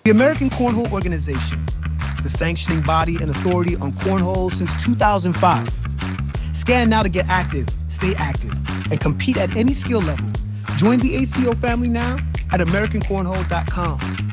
The American Cornhole Organization, the sanctioning body and authority on cornhole since 2005. Scan now to get active, stay active, and compete at any skill level. Join the ACO family now at AmericanCornhole.com.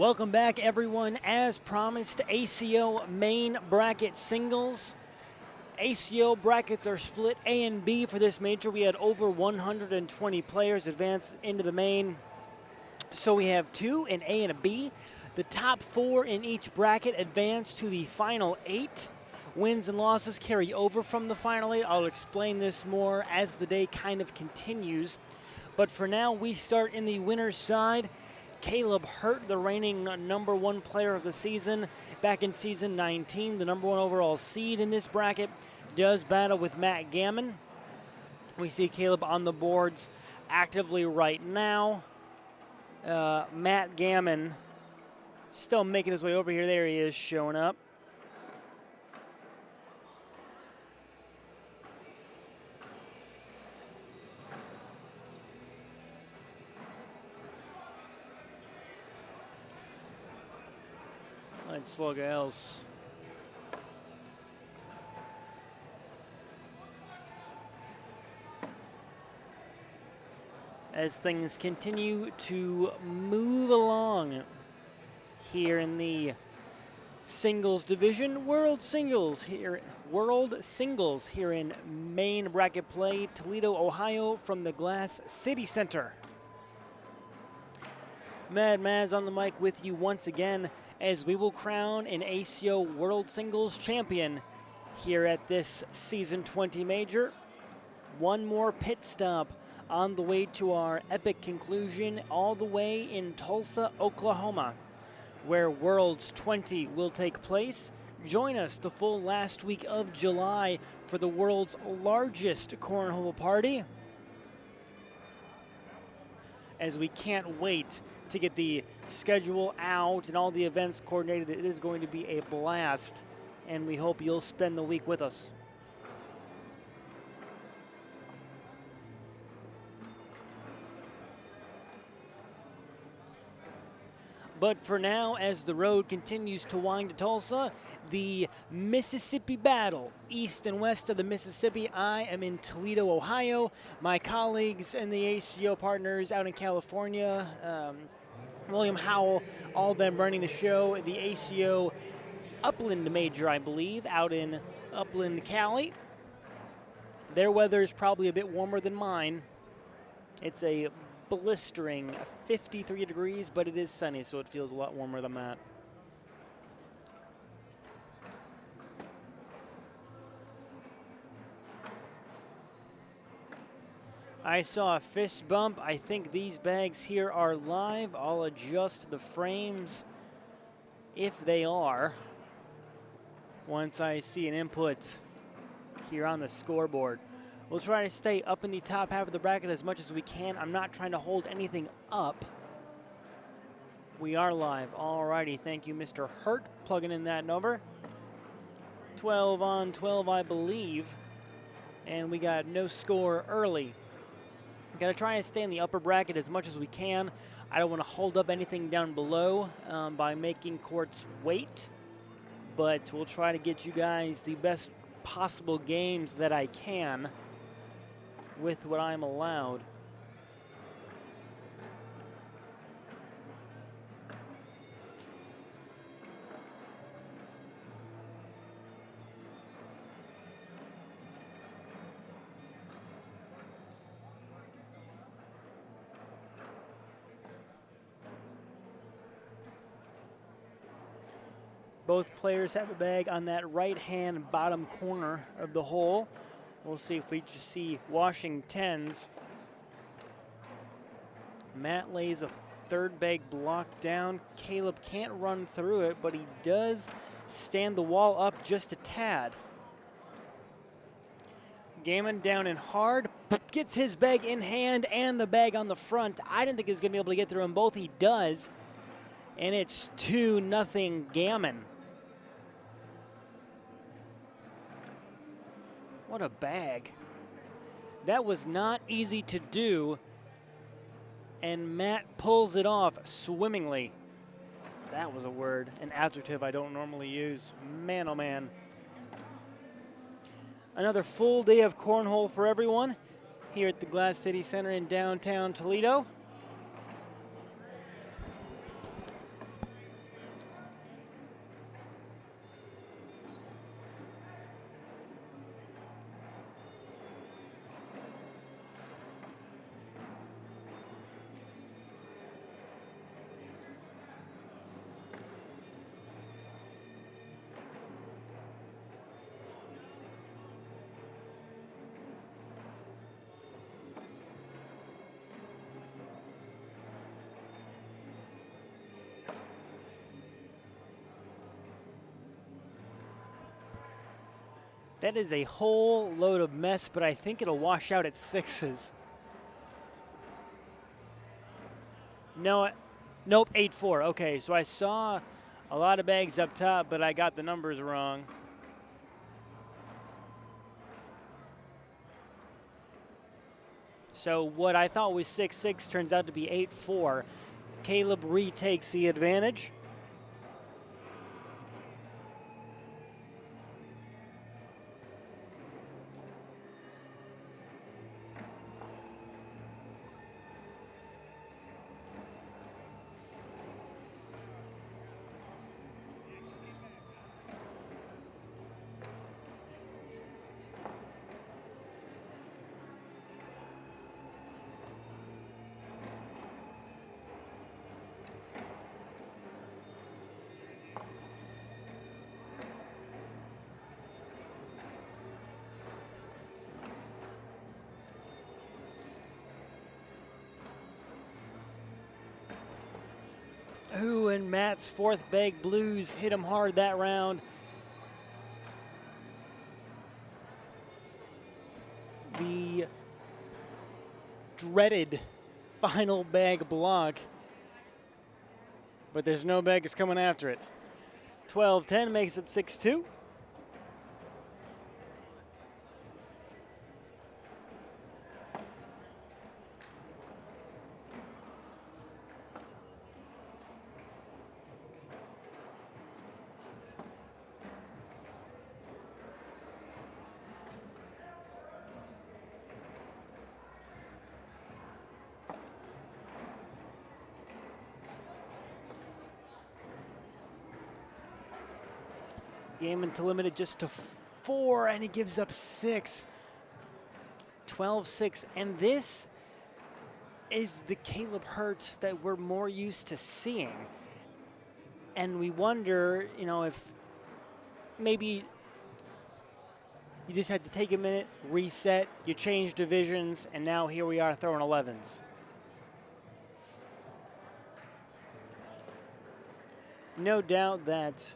Welcome back, everyone. As promised, ACO main bracket singles. ACO brackets are split A and B for this major. We had over 120 players advance into the main. So we have two, an A and a B. The top four in each bracket advance to the final 8. Wins and losses carry over from the final 8. I'll explain this more as the day kind of continues. But for now, we start in the winner's side. Caleb Hurt, the reigning #1 player of the season back in season 19, the #1 overall seed in this bracket, does battle with Matt Gammon. We see Caleb on the boards actively right now. Matt Gammon still making his way over here. There he is, showing up. Let's look else. As things continue to move along here in the singles division, world singles here in main bracket play, Toledo, Ohio, from the Glass City Center. Mad Maz on the mic with you once again, as we will crown an ACO World Singles Champion here at this Season 20 Major. One more pit stop on the way to our epic conclusion, all the way in Tulsa, Oklahoma, where Worlds 20 will take place. Join us the full last week of July for the world's largest cornhole party, as we can't wait to get the schedule out and all the events coordinated. It is going to be a blast, and we hope you'll spend the week with us. But for now, as the road continues to wind to Tulsa, the Mississippi battle, east and west of the Mississippi. I am in Toledo, Ohio. My colleagues and the ACO partners out in California, William Howell, all of them running the show. The ACO Upland Major, I believe, out in Upland, Cali. Their weather is probably a bit warmer than mine. It's a blistering 53 degrees, but it is sunny, so it feels a lot warmer than that. I saw a fist bump. I think these bags here are live. I'll adjust the frames if they are once I see an input here on the scoreboard. We'll try to stay up in the top half of the bracket as much as we can. I'm not trying to hold anything up. We are live. Alrighty, thank you, Mr. Hurt, plugging in that number. 12 on 12, I believe. And we got no score early. Got to try and stay in the upper bracket as much as we can. I don't want to hold up anything down below by making courts wait. But we'll try to get you guys the best possible games that I can with what I'm allowed. Both players have a bag on that right-hand bottom corner of the hole. We'll see if we just see washing 10s. Matt lays a third bag block down. Caleb can't run through it, but he does stand the wall up just a tad. Gammon down in hard, gets his bag in hand and the bag on the front. I didn't think he was going to be able to get through them both. He does, and it's 2-0 Gammon. What a bag. That was not easy to do, and Matt pulls it off swimmingly. That was a word, an adjective I don't normally use. Man, oh man. Another full day of cornhole for everyone here at the Glass City Center in downtown Toledo. That is a whole load of mess, but I think it'll wash out at 6s. No, nope, 8-4. Okay, so I saw a lot of bags up top, but I got the numbers wrong. So what I thought was 6-6 turns out to be 8-4. Caleb retakes the advantage. Ooh, and Matt's fourth bag blues hit him hard that round. The dreaded final bag block, but there's no bags coming after it. 12-10 makes it 6-2. Gammon to limit it just to 4, and he gives up 6. 12-6, and this is the Caleb Hurt that we're more used to seeing. And we wonder, you know, if maybe you just had to take a minute, reset, you change divisions, and now here we are throwing 11s. No doubt that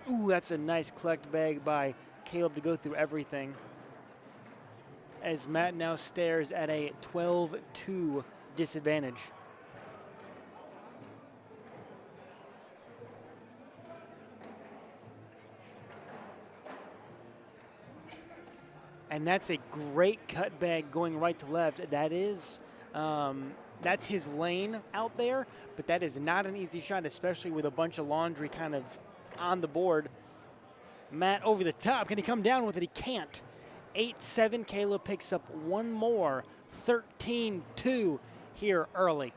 ooh, that's a nice collect bag by Caleb to go through everything. As Matt now stares at a 12-2 disadvantage. And that's a great cut bag going right to left. That is, that's his lane out there, but that is not an easy shot, especially with a bunch of laundry kind of on the board. Matt over the top. Can he come down with it? He can't. 8-7. Caleb picks up one more. 13-2 here early.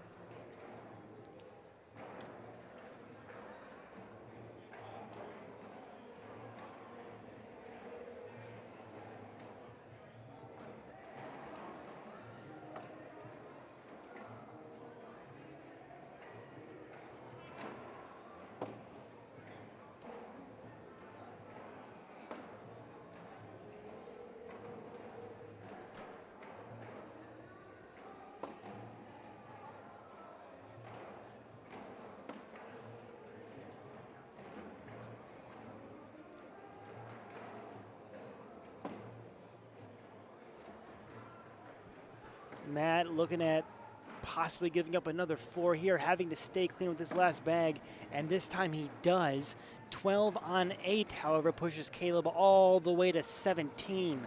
Matt looking at possibly giving up another 4 here, having to stay clean with this last bag, and this time he does. 12 on 8, however, pushes Caleb all the way to 17.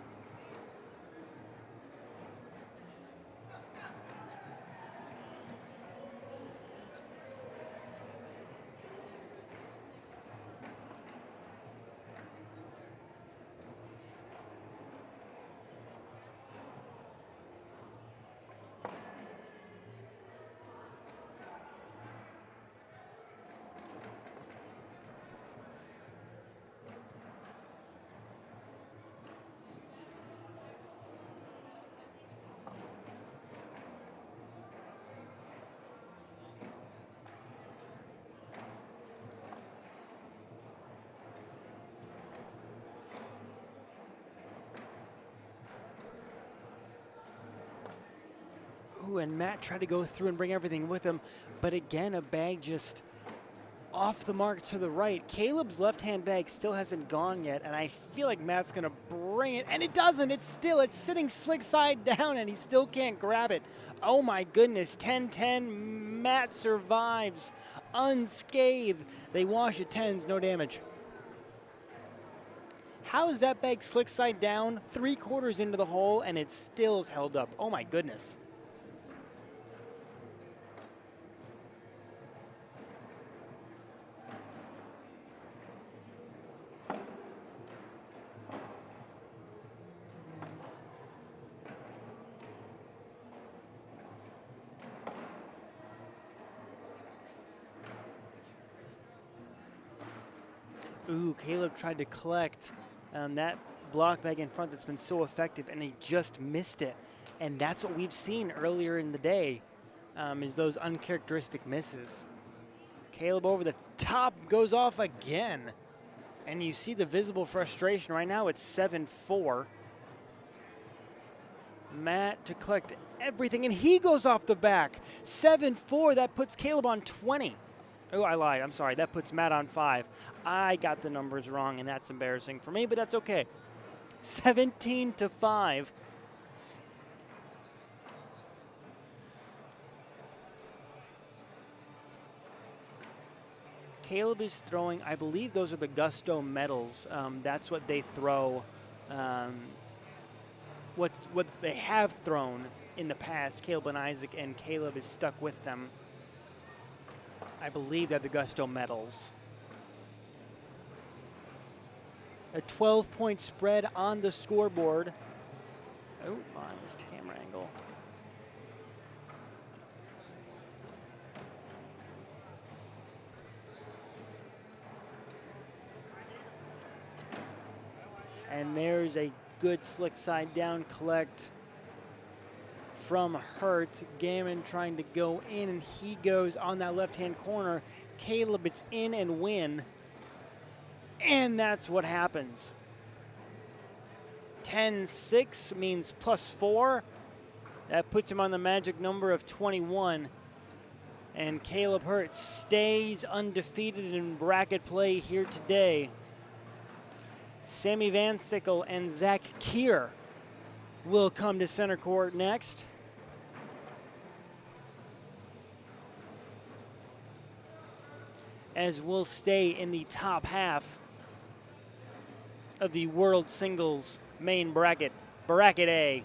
And Matt tried to go through and bring everything with him, but again, a bag just off the mark to the right. Caleb's left-hand bag still hasn't gone yet, and I feel like Matt's gonna bring it, and it doesn't. It's sitting slick side down, and he still can't grab it. Oh my goodness, 10-10, Matt survives unscathed. They wash at 10s, no damage. How is that bag slick side down, 3/4 into the hole, and it still is held up? Oh my goodness. Ooh, Caleb tried to collect that block bag in front that's been so effective, and he just missed it. And that's what we've seen earlier in the day, is those uncharacteristic misses. Caleb over the top goes off again. And you see the visible frustration. Right now it's 7-4. Matt to collect everything, and he goes off the back. 7-4, that puts Caleb on 20. Oh, I lied. I'm sorry. That puts Matt on 5. I got the numbers wrong, and that's embarrassing for me, but that's okay. 17-5. Caleb is throwing, I believe those are the Gusto medals. That's what they throw. What they have thrown in the past, Caleb and Isaac, and Caleb is stuck with them. I believe they're the Gusto medals. A 12-point spread on the scoreboard. Oh, I missed the camera angle. And there's a good slick side down collect from Hurt. Gammon trying to go in, and he goes on that left-hand corner. Caleb, it's in and win. And that's what happens. 10-6 means +4. That puts him on the magic number of 21. And Caleb Hurt stays undefeated in bracket play here today. Sammy Vanickle and Zack Kier will come to center court next. As we'll stay in the top half of the World Singles main bracket, Bracket A.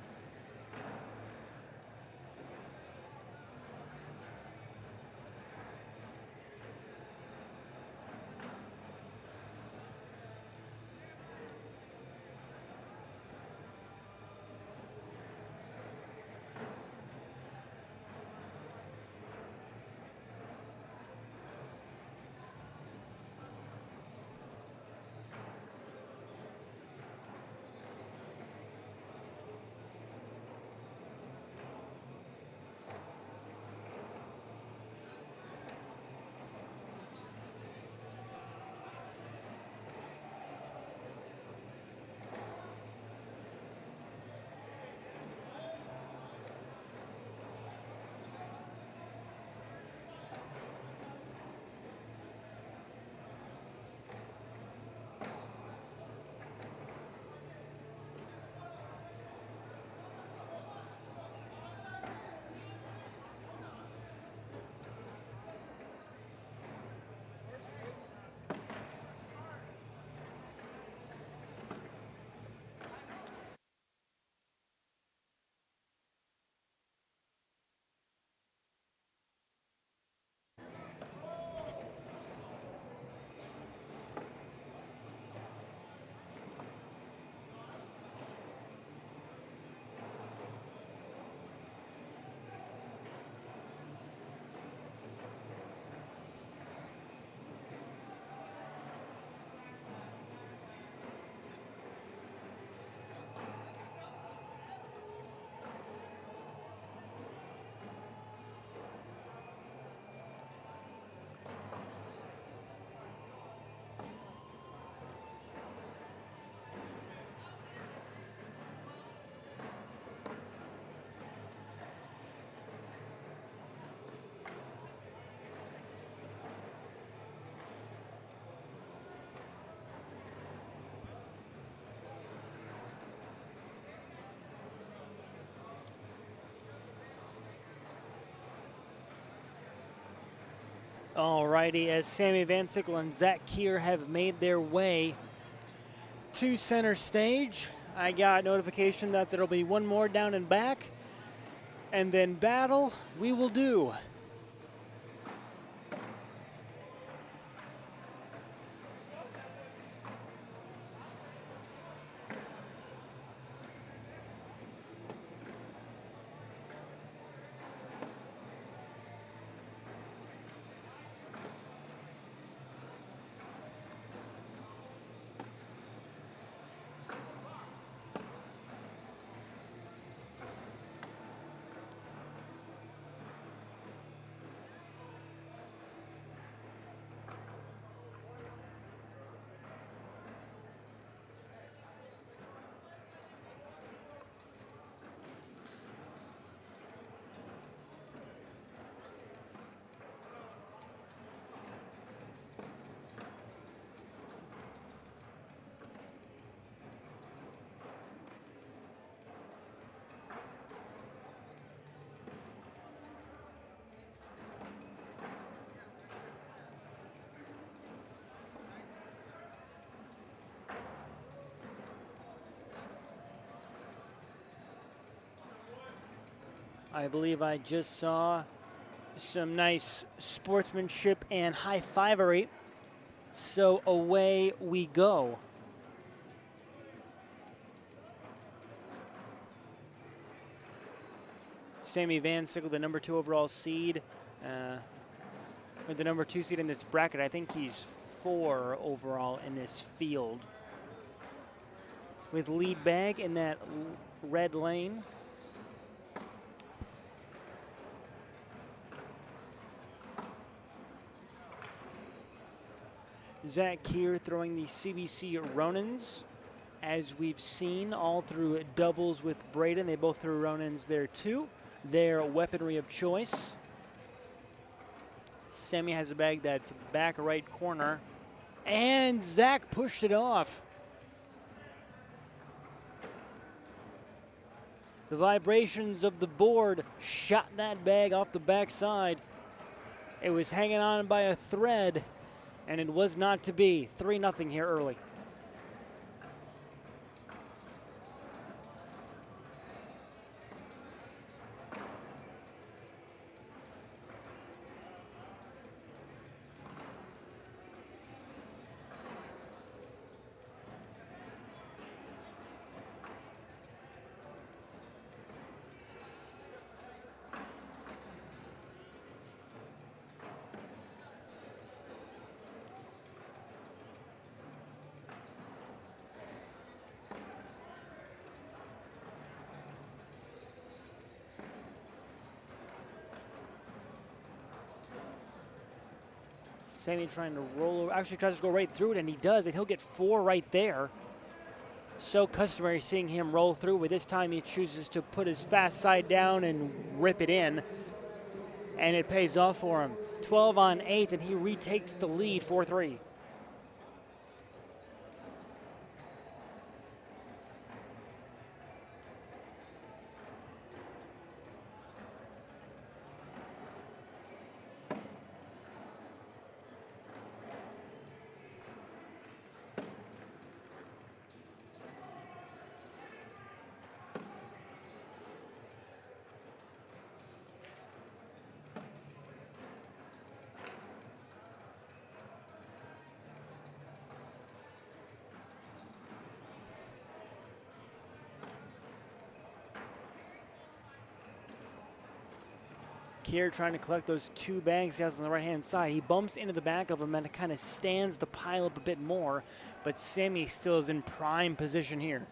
Alrighty, as Sammy Vanickle and Zack Kier have made their way to center stage, I got notification that there'll be one more down and back, and then battle we will do. I believe I just saw some nice sportsmanship and high-fivery. So away we go. Sammy Vanickle, the number 2 overall seed, with the number 2 seed in this bracket. I think he's 4 overall in this field. With lead bag in that red lane. Zack Kier throwing the CBC Ronins, as we've seen all through doubles with Braden. They both threw Ronins there too. Their weaponry of choice. Sammy has a bag that's back right corner. And Zack pushed it off. The vibrations of the board shot that bag off the backside. It was hanging on by a thread, and it was not to be. 3-0 here early. Sammy trying to roll over, actually tries to go right through it, and he does, and he'll get 4 right there. So customary seeing him roll through, but this time he chooses to put his fast side down and rip it in, and it pays off for him. 12 on 8, and he retakes the lead, 4-3. Kier trying to collect those 2 bags he has on the right-hand side. He bumps into the back of him and it kind of stands the pile up a bit more, but Sammy still is in prime position here.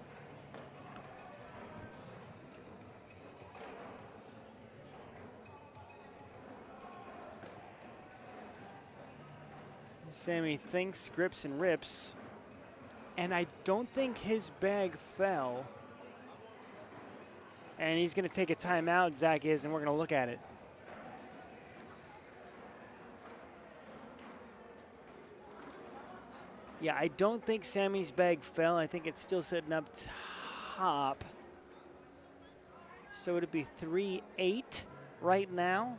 Sammy thinks, grips, and rips, and I don't think his bag fell. And he's going to take a timeout, Zack is, and we're going to look at it. Yeah, I don't think Sammy's bag fell. I think it's still sitting up top. So it'd be 3-8 right now.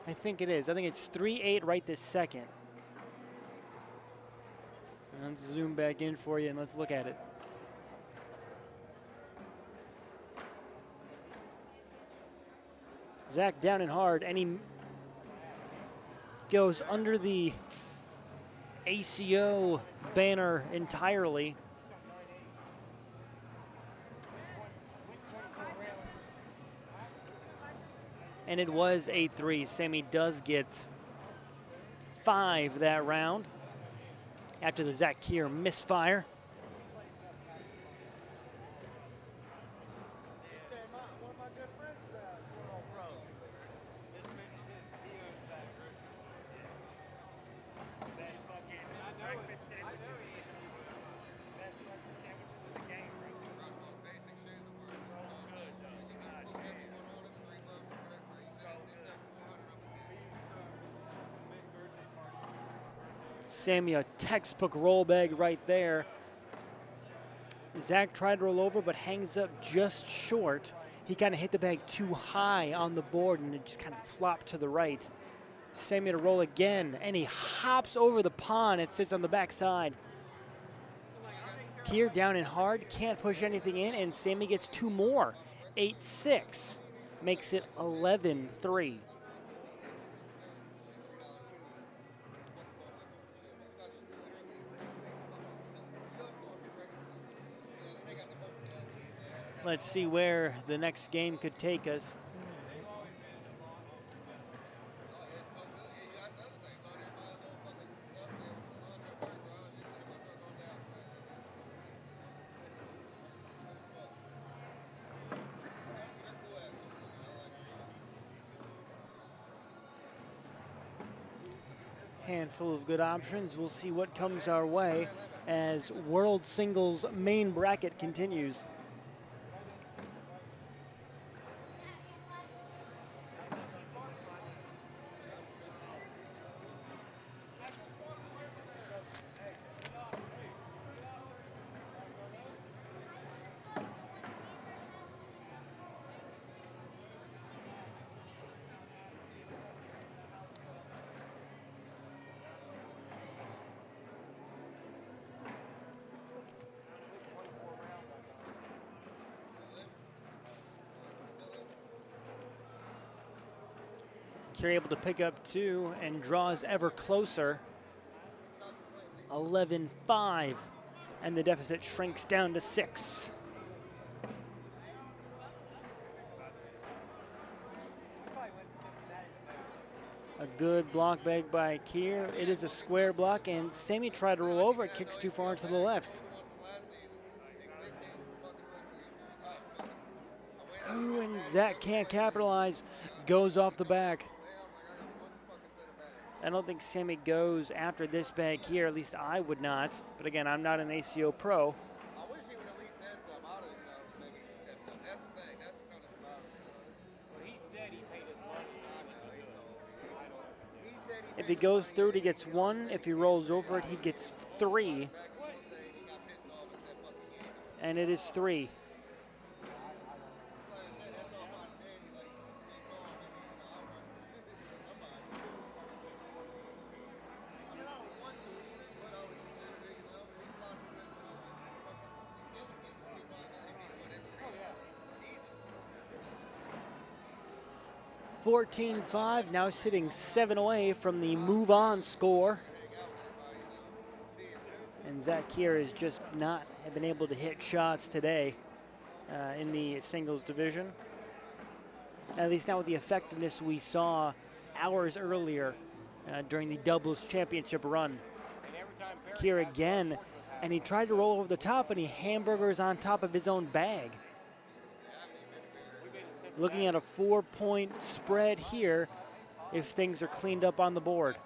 I think it is. I think it's 3-8 right this second. Let's zoom back in for you and let's look at it. Zack down and hard, and he goes under the ACO banner entirely. And it was 8-3. Sammy does get 5 that round after the Zack Kier misfire. Sammy, a textbook roll bag right there. Zack tried to roll over, but hangs up just short. He kind of hit the bag too high on the board, and it just kind of flopped to the right. Sammy to roll again, and he hops over the pond and sits on the backside. Kier down and hard, can't push anything in, and Sammy gets 2 more. 8-6, makes it 11-3. Let's see where the next game could take us. Handful of good options. We'll see what comes our way as World Singles main bracket continues. Kier able to pick up 2 and draws ever closer. 11-5, and the deficit shrinks down to 6. A good block bag by Kier. It is a square block, and Sammy tried to roll over. It kicks too far to the left. Ooh, and Zack can't capitalize. Goes off the back. I don't think Sammy goes after this bag here, at least I would not. But again, I'm not an ACO pro. I wish he would at least said something. I didn't know maybe he stepped up. That's the thing. That's kind of the problem. Well, he said he paid his money. If he goes through it, he gets 1. If he rolls over it, he gets 3. And it is 3. $14-5, now sitting 7 away from the move-on score. And Zack Kier has just not been able to hit shots today in the singles division. At least not with the effectiveness we saw hours earlier during the doubles championship run. Kier again, and he tried to roll over the top, and he hamburgers on top of his own bag. Looking at a 4-point spread here if things are cleaned up on the board.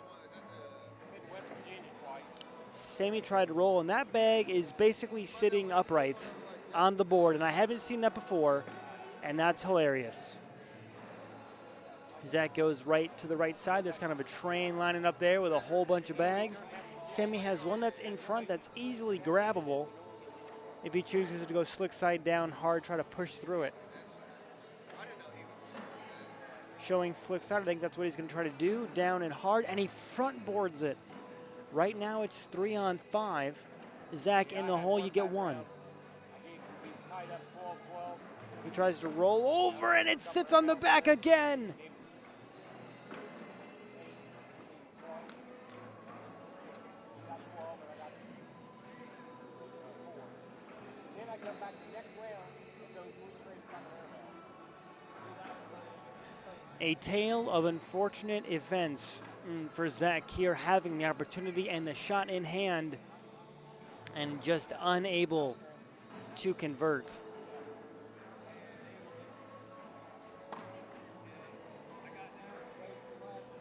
Sammy tried to roll, and that bag is basically sitting upright on the board, and I haven't seen that before, and that's hilarious. Zack goes right to the right side. There's kind of a train lining up there with a whole bunch of bags. Sammy has one that's in front that's easily grabbable if he chooses to go slick side down hard, try to push through it. showing slick side. I think that's what he's going to try to do. Down and hard, and he front boards it. Right now it's 3 on 5. Zack in the hole, you get 1. He tries to roll over, and it sits on the back again. A tale of unfortunate events for Zack Kier, having the opportunity and the shot in hand and just unable to convert.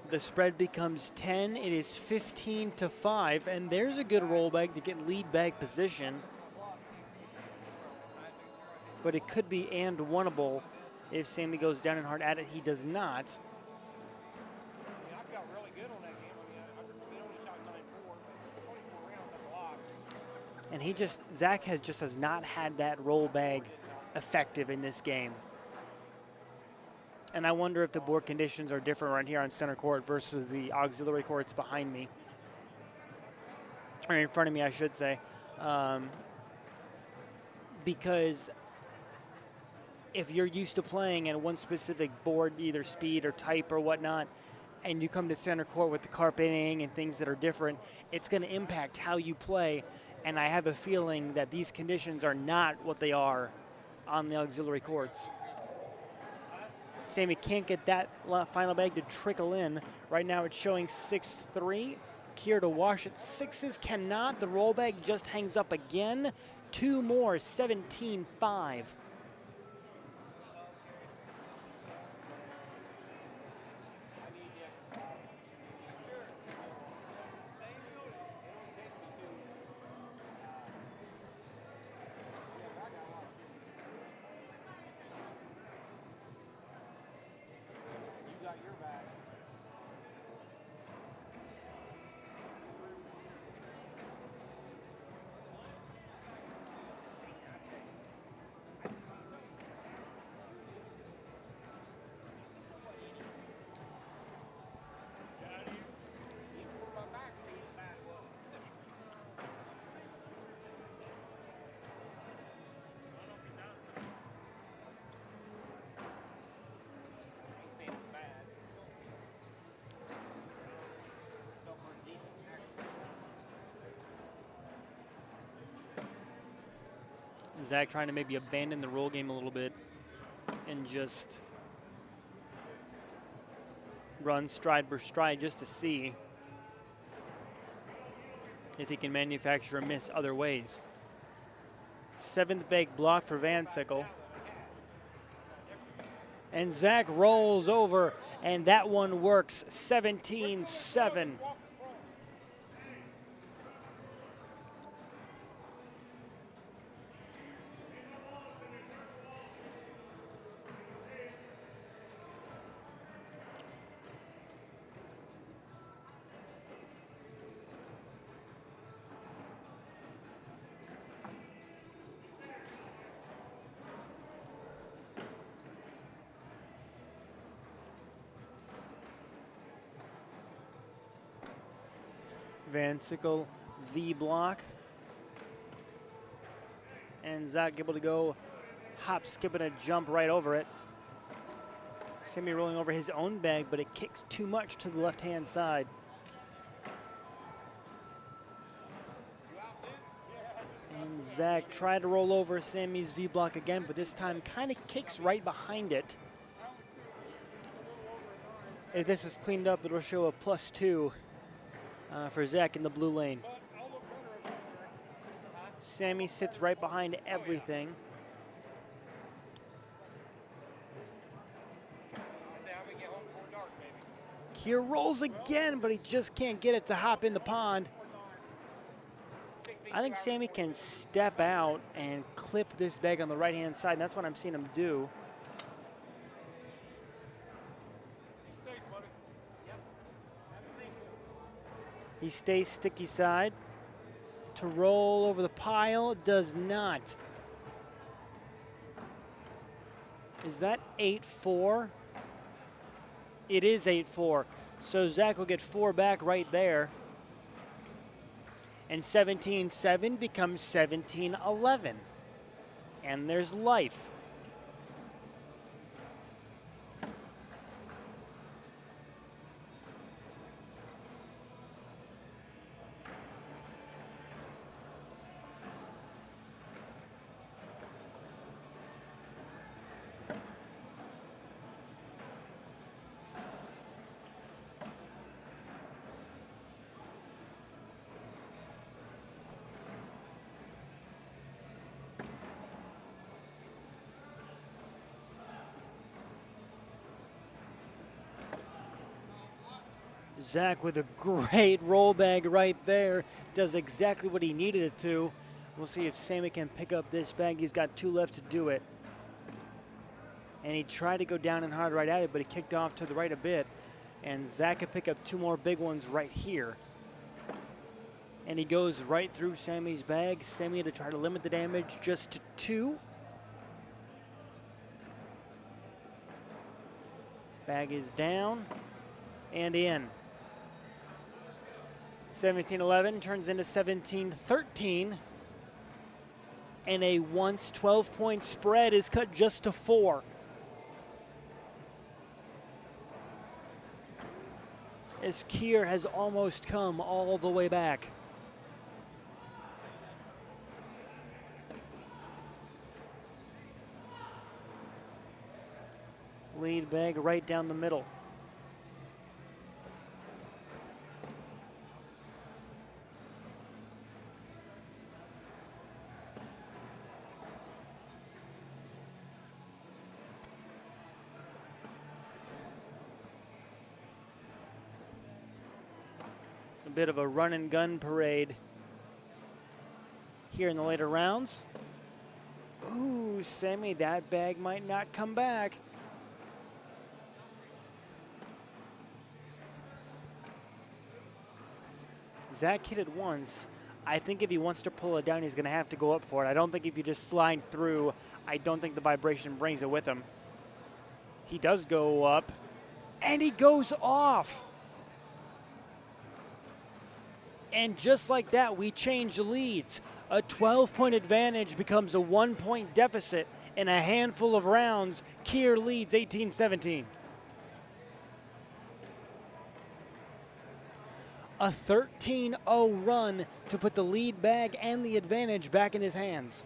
The spread becomes 10. It is 15-5, and there's a good roll bag to get lead bag position. But it could be and winnable if Sammy goes down and hard at it. He does not. I felt really good on that game. I only shot 9-4, but 24 rounds, that's a lot. And Zack has not had that roll bag effective in this game. And I wonder if the board conditions are different right here on center court versus the auxiliary courts behind me. Or in front of me, I should say. Because if you're used to playing at one specific board, either speed or type or whatnot, and you come to center court with the carpeting and things that are different, it's going to impact how you play. And I have a feeling that these conditions are not what they are on the auxiliary courts. Sammy can't get that final bag to trickle in. Right now it's showing 6-3. Kier to wash it 6s, cannot. The roll bag just hangs up again. 2 more, 17-5. Zack trying to maybe abandon the roll game a little bit and just run stride for stride just to see if he can manufacture a miss other ways. 7th bag block for Vanickle. And Zack rolls over, and that one works. 17-7. Vanickle V block. And Zack able to go hop, skip, and a jump right over it. Sammy rolling over his own bag, but it kicks too much to the left-hand side. And Zack tried to roll over Sammy's V block again, but this time kind of kicks right behind it. If this is cleaned up, it'll show a +2 for Zack in the blue lane. Sammy sits right behind everything. Kier rolls again, but he just can't get it to hop in the pond. I think Sammy can step out and clip this bag on the right-hand side, and that's what I'm seeing him do. He stays sticky side. To roll over the pile, does not. Is that 8-4? It is 8-4. So Zack will get 4 back right there. And 17-7 becomes 17-11. And there's life. Zack with a great roll bag right there. Does exactly what he needed it to. We'll see if Sammy can pick up this bag. He's got 2 left to do it. And he tried to go down and hard right at it, but he kicked off to the right a bit. And Zack could pick up 2 more big ones right here. And he goes right through Sammy's bag. Sammy to try to limit the damage just to 2. Bag is down and in. 17-11 turns into 17-13. And a once 12-point spread is cut just to 4. As Kier has almost come all the way back. Lead bag right down the middle. A bit of a run and gun parade here in the later rounds. Ooh, Sammy, that bag might not come back. Zack hit it once. I think if he wants to pull it down, he's going to have to go up for it. I don't think if you just slide through, I don't think the vibration brings it with him. He does go up, and he goes off. And just like that, we change leads. A 12-point advantage becomes a 1-point deficit in a handful of rounds. Kier leads 18-17. A 13-0 run to put the lead bag and the advantage back in his hands.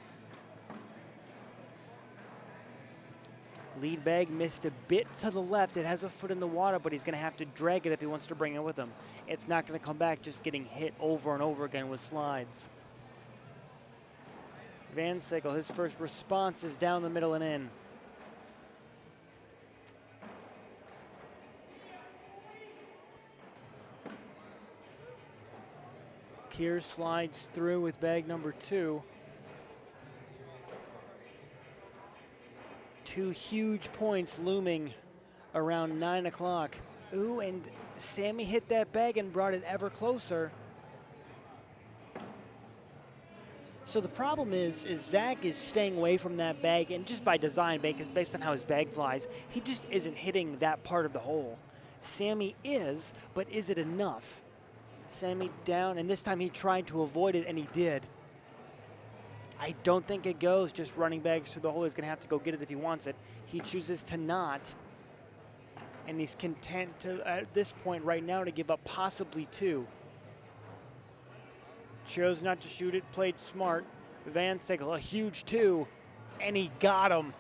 Lead bag missed a bit to the left. It has a foot in the water, but he's going to have to drag it if he wants to bring it with him. It's not going to come back just getting hit over and over again with slides. Vanickle, his first response is down the middle and in. Kier slides through with bag number 2. 2 huge points looming around 9 o'clock. Ooh, and Sammy hit that bag and brought it ever closer. So the problem is Zack is staying away from that bag, and just by design, based on how his bag flies, he just isn't hitting that part of the hole. Sammy is, but is it enough? Sammy down, and this time he tried to avoid it, and he did. I don't think it goes just running bags through the hole. He's going to have to go get it if he wants it. He chooses to not, and he's content to, at this point right now, to give up possibly 2. Chose not to shoot it, played smart. Vanickle, a huge 2, and he got him.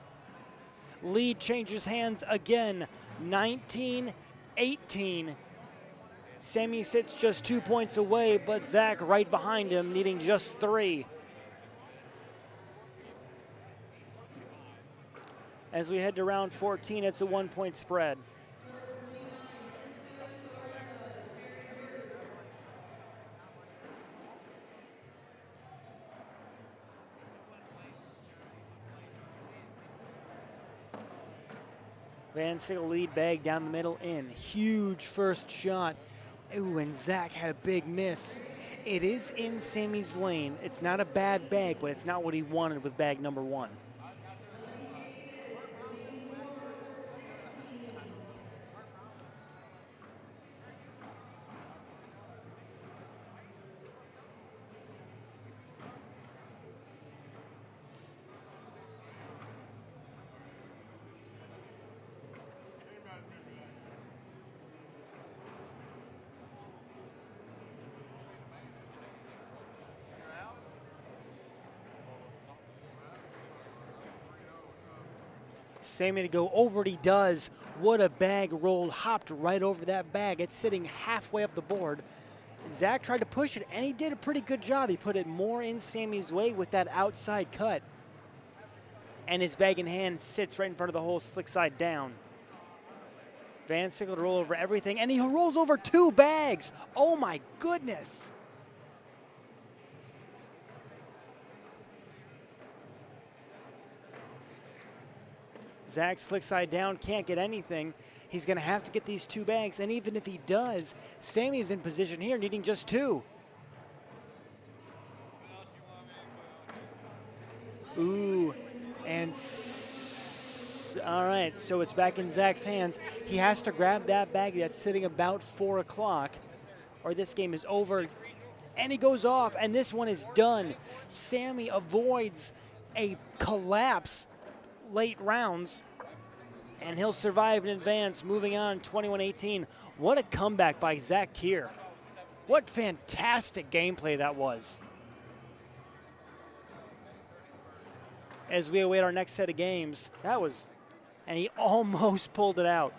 Lead changes hands again, 19-18. Sammy sits just 2 points away, but Zack right behind him, needing just 3. As we head to round 14, it's a 1-point spread. Vanickle lead bag down the middle in. Huge first shot. Ooh, and Zack had a big miss. It is in Sammy's lane. It's not a bad bag, but it's not what he wanted with bag number 1. Sammy to go over it, he does. What a bag roll, hopped right over that bag. It's sitting halfway up the board. Zack tried to push it, and he did a pretty good job. He put it more in Sammy's way with that outside cut. And his bag in hand sits right in front of the hole, slick side down. Vanickle to roll over everything, and he rolls over 2 bags. Oh my goodness. Zack slick side down, can't get anything. He's gonna have to get these 2 bags, and even if he does, Sammy is in position here, needing just 2. Ooh, and all right, so it's back in Zack's hands. He has to grab that bag that's sitting about 4 o'clock, or this game is over. And he goes off, and this one is done. Sammy avoids a collapse late rounds, and he'll survive in advance, moving on 21-18. What a comeback by Zack Kier. What fantastic gameplay that was. As we await our next set of games, and he almost pulled it out.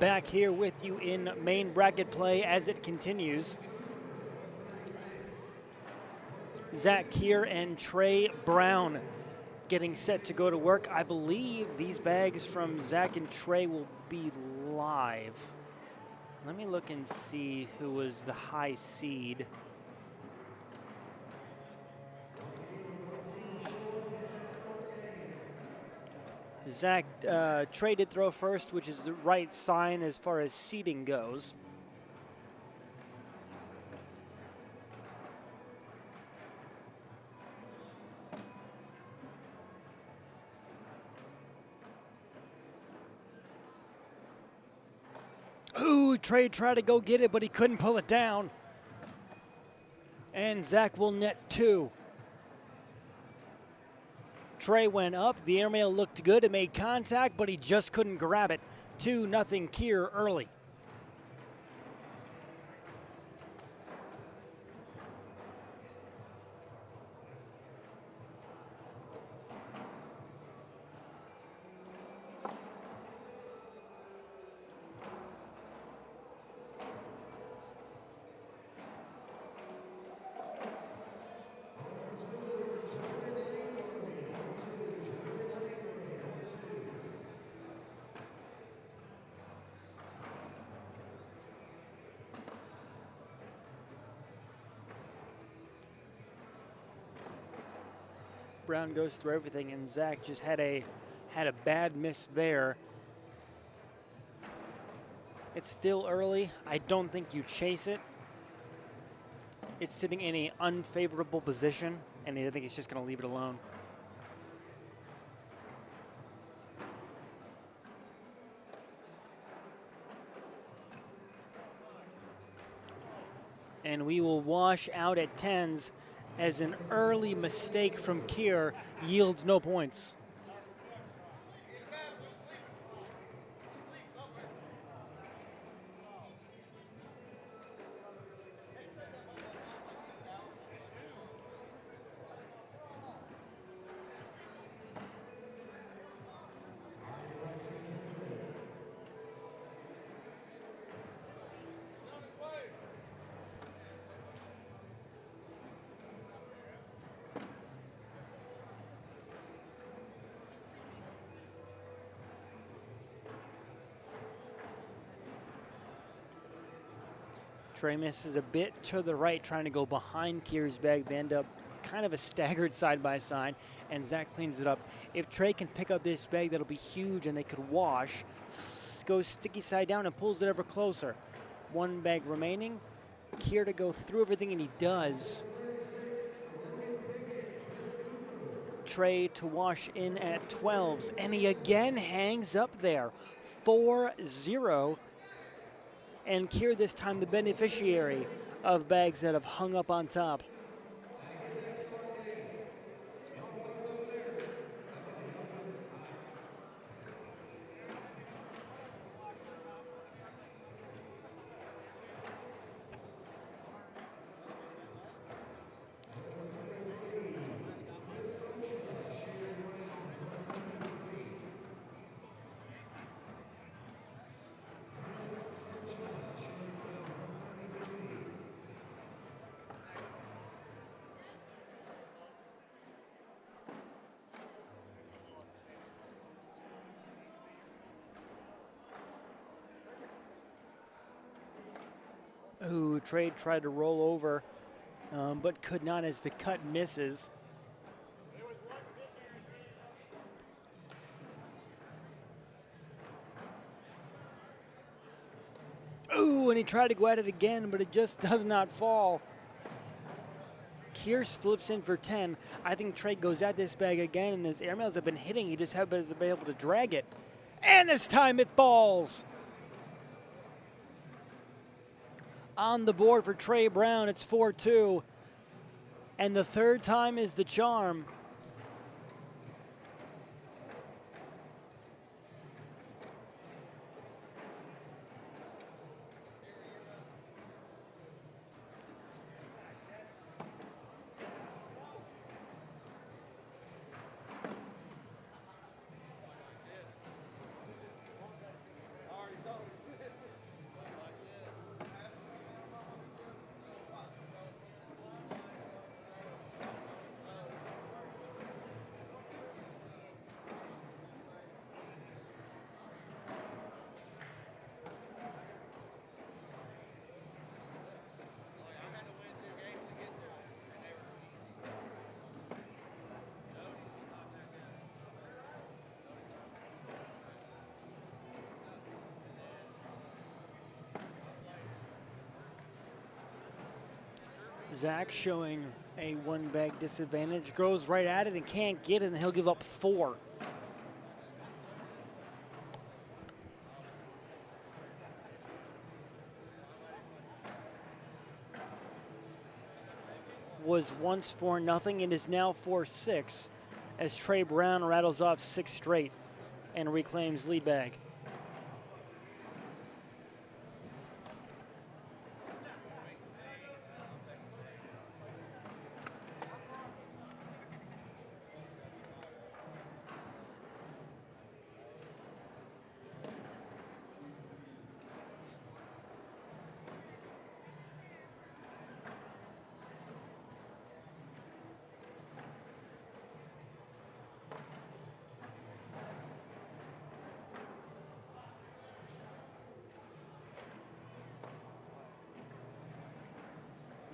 back here with you in main bracket play as it continues. Zack, Kier, and Trey Brown getting set to go to work. I believe these bags from Zack and Trey will be live. Let me look and see who was the high seed. Zack, Trey did throw first, which is the right sign as far as seeding goes. Ooh, Trey tried to go get it, but he couldn't pull it down. And Zack will net 2. Trey went up. The airmail looked good. It made contact, but he just couldn't grab it. 2-0 Kier early. Brown goes through everything, and Zack just had a bad miss there. It's still early. I don't think you chase it. It's sitting in an unfavorable position, and I think he's just going to leave it alone. And we will wash out at 10s. As an early mistake from Kier yields no points. Trey misses a bit to the right, trying to go behind Kier's bag. They end up kind of a staggered side-by-side, and Zack cleans it up. If Trey can pick up this bag, that'll be huge, and they could wash. Goes sticky side down and pulls it ever closer. One bag remaining. Kier to go through everything, and he does. Trey to wash in at 12s, and he again hangs up there. 4-0. And Kier this time the beneficiary of bags that have hung up on top. Ooh, Trey tried to roll over, but could not as the cut misses. Ooh, and he tried to go at it again, but it just does not fall. Kier slips in for 10. I think Trey goes at this bag again, and his airmails have been hitting. He just hasn't been able to drag it. And this time it falls. On the board for Trey Brown, it's 4-2. And the third time is the charm. Zack showing a one bag disadvantage, goes right at it and can't get it, and he'll give up 4. Was once 4-0 and is now 4-6 as Trey Brown rattles off 6 straight and reclaims lead bag.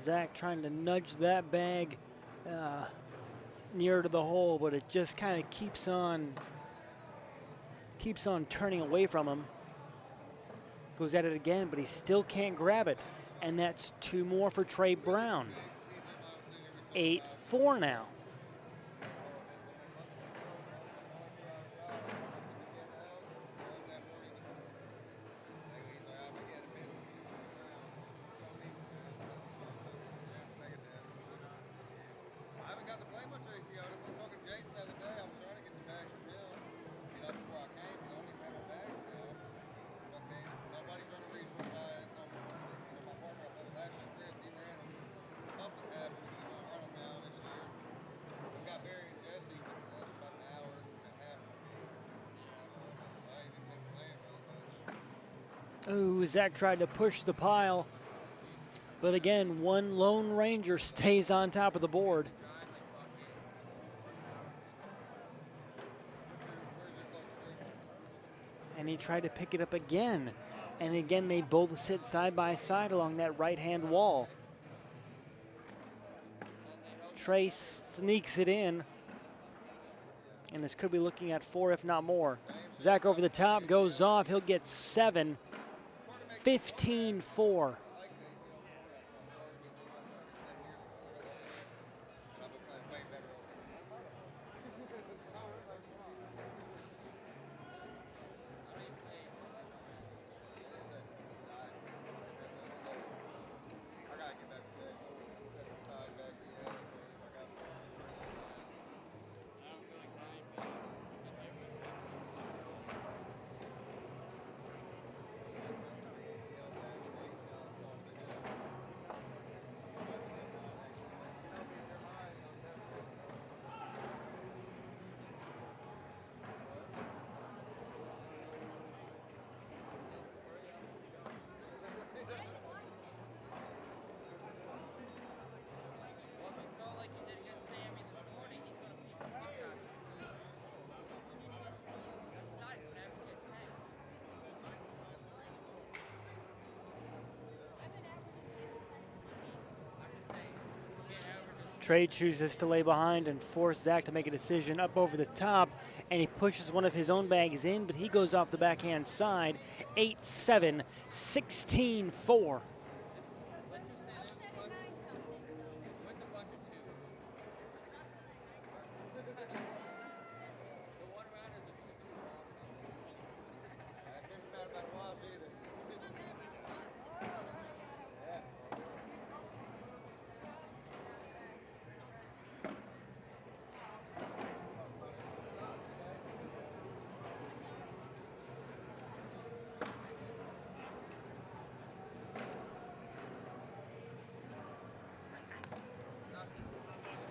Zack trying to nudge that bag near to the hole, but it just kind of keeps on turning away from him. Goes at it again, but he still can't grab it. And that's 2 more for Trey Brown. 8-4 now. Ooh, Zack tried to push the pile, but again, one Lone Ranger stays on top of the board. And he tried to pick it up again, and again they both sit side by side along that right-hand wall. Trey sneaks it in, and this could be looking at 4, if not more. Zack over the top, goes off, he'll get 7. 15-4. Trey chooses to lay behind and force Zack to make a decision up over the top, and he pushes one of his own bags in, but he goes off the backhand side. 8-7, 16-4.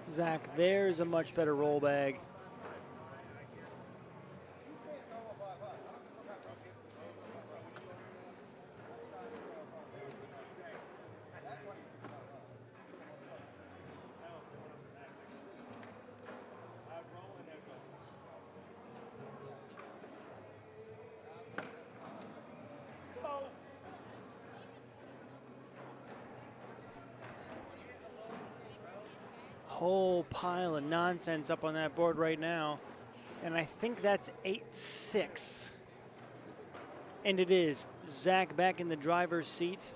Zack, there's a much better roll bag. Whole pile of nonsense up on that board right now, and I think that's 8-6. And it is Zack back in the driver's seat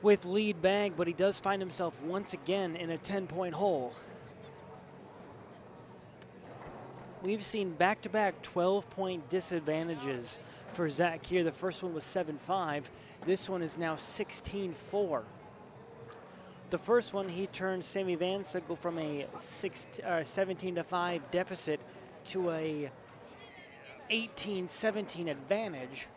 with lead bag, but he does find himself once again in a 10-point hole. We've seen back-to-back 12-point disadvantages for Zack here. The first one was 7-5. This one is now 16-4. The first one, he turned Sammy Vanickle from a 17-5 deficit to a 18-17 advantage,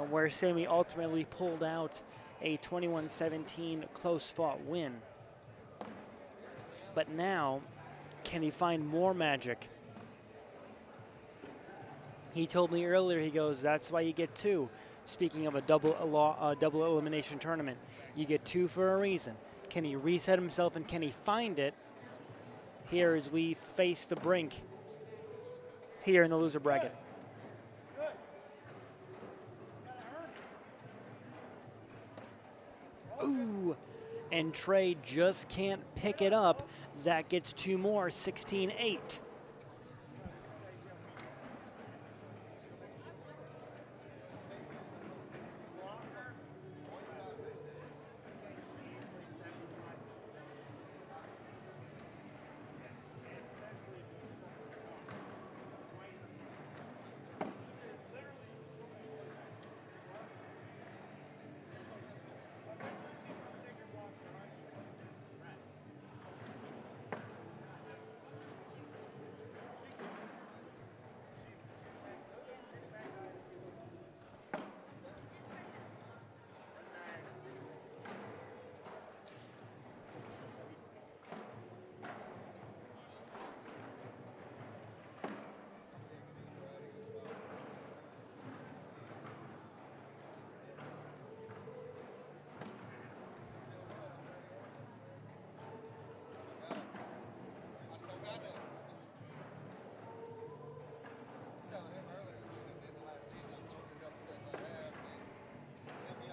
where Sammy ultimately pulled out a 21-17 close-fought win. But now, can he find more magic? He told me earlier, he goes, that's why you get two. Speaking of a double elimination tournament, you get two for a reason. Can he reset himself and can he find it here as we face the brink here in the loser bracket? Ooh, and Trey just can't pick it up. Zack gets two more, 16-8.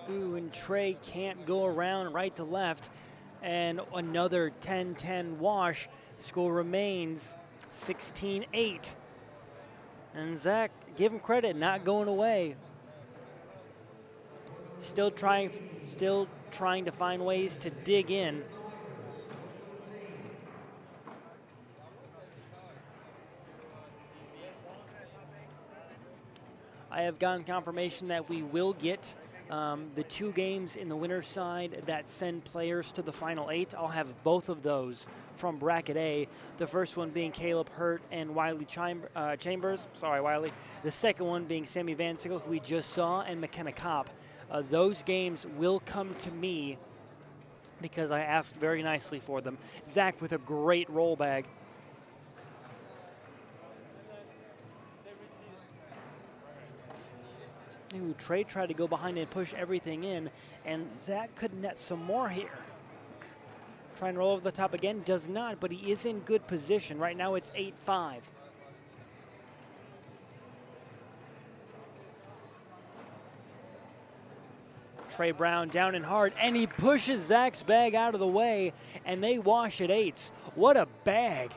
Ooh, and Trey can't go around right to left. And another 10-10 wash. Score remains 16-8. And Zack, give him credit, not going away. Still trying to find ways to dig in. I have gotten confirmation that we will get the two games in the winner's side that send players to the final 8. I'll have both of those from Bracket A. The first one being Caleb Hurt and Wylie Chambers. Sorry, Wylie. The second one being Sammy Vanickle, who we just saw, and McKenna Cobb. Those games will come to me because I asked very nicely for them. Zack with a great roll bag. Ooh, Trey tried to go behind and push everything in, and Zack could net some more here. Trying to roll over the top again, does not, but he is in good position. Right now it's 8-5. Trey Brown down and hard, and he pushes Zack's bag out of the way, and they wash at 8s. What a bag.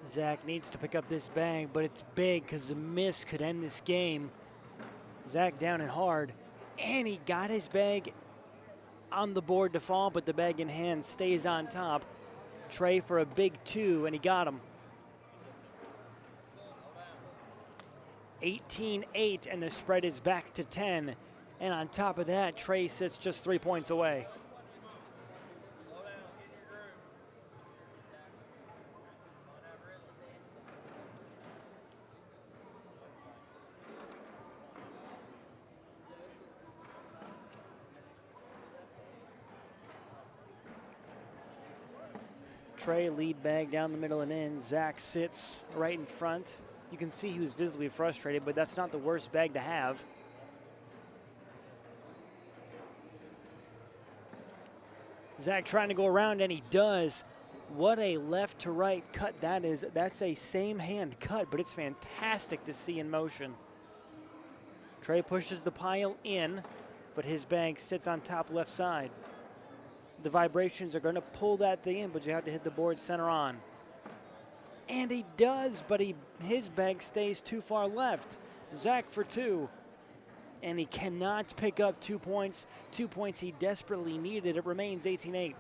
Zack needs to pick up this bag, but it's big because a miss could end this game. Zack down and hard, and he got his bag on the board to fall, but the bag in hand stays on top. Trey for a big 2, and he got him. 18-8, and the spread is back to 10. And on top of that, Trey sits just 3 points away. Trey lead bag down the middle and in. Zack sits right in front. You can see he was visibly frustrated, but that's not the worst bag to have. Zack trying to go around, and he does. What a left to right cut that is. That's a same hand cut, but it's fantastic to see in motion. Trey pushes the pile in, but his bag sits on top left side. The vibrations are going to pull that thing in, but you have to hit the board center on. And he does, but his bag stays too far left. Zack for 2. And he cannot pick up 2 points. 2 points he desperately needed. It remains 18-8.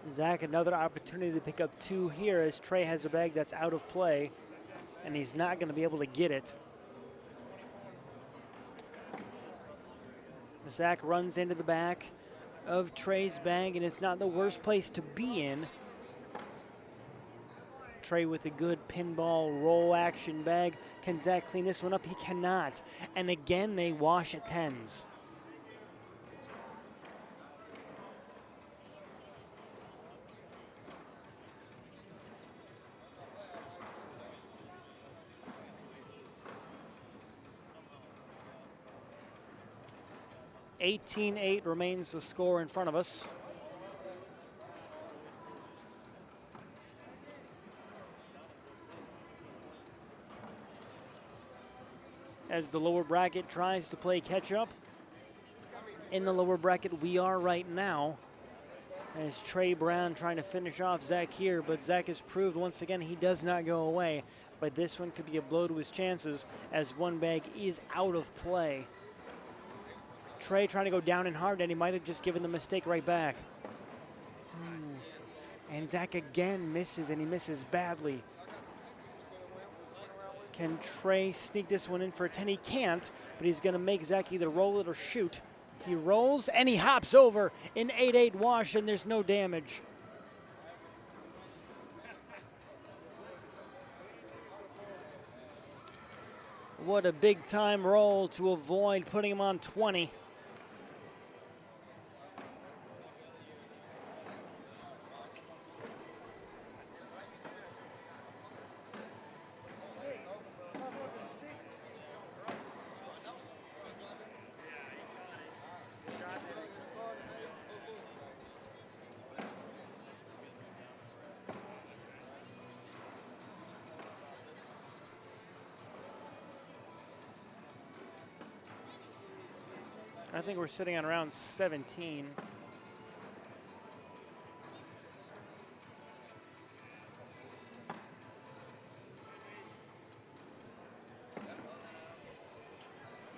Zack, another opportunity to pick up 2 here as Trey has a bag that's out of play, and he's not going to be able to get it. Zack runs into the back of Trey's bag, and it's not the worst place to be in. Trey with a good pinball roll action bag. Can Zack clean this one up? He cannot. And again, they wash at 10s. $18-8 remains the score in front of us. As the lower bracket tries to play catch up. In the lower bracket we are right now. As Trey Brown trying to finish off Zack here, but Zack has proved once again he does not go away. But this one could be a blow to his chances as one bag is out of play. Trey trying to go down and hard, and he might have just given the mistake right back. And Zack again misses, and he misses badly. Can Trey sneak this one in for a 10? He can't, but he's going to make Zack either roll it or shoot. He rolls, and he hops over an 8-8 wash, and there's no damage. What a big-time roll to avoid putting him on 20. I think we're sitting on around 17.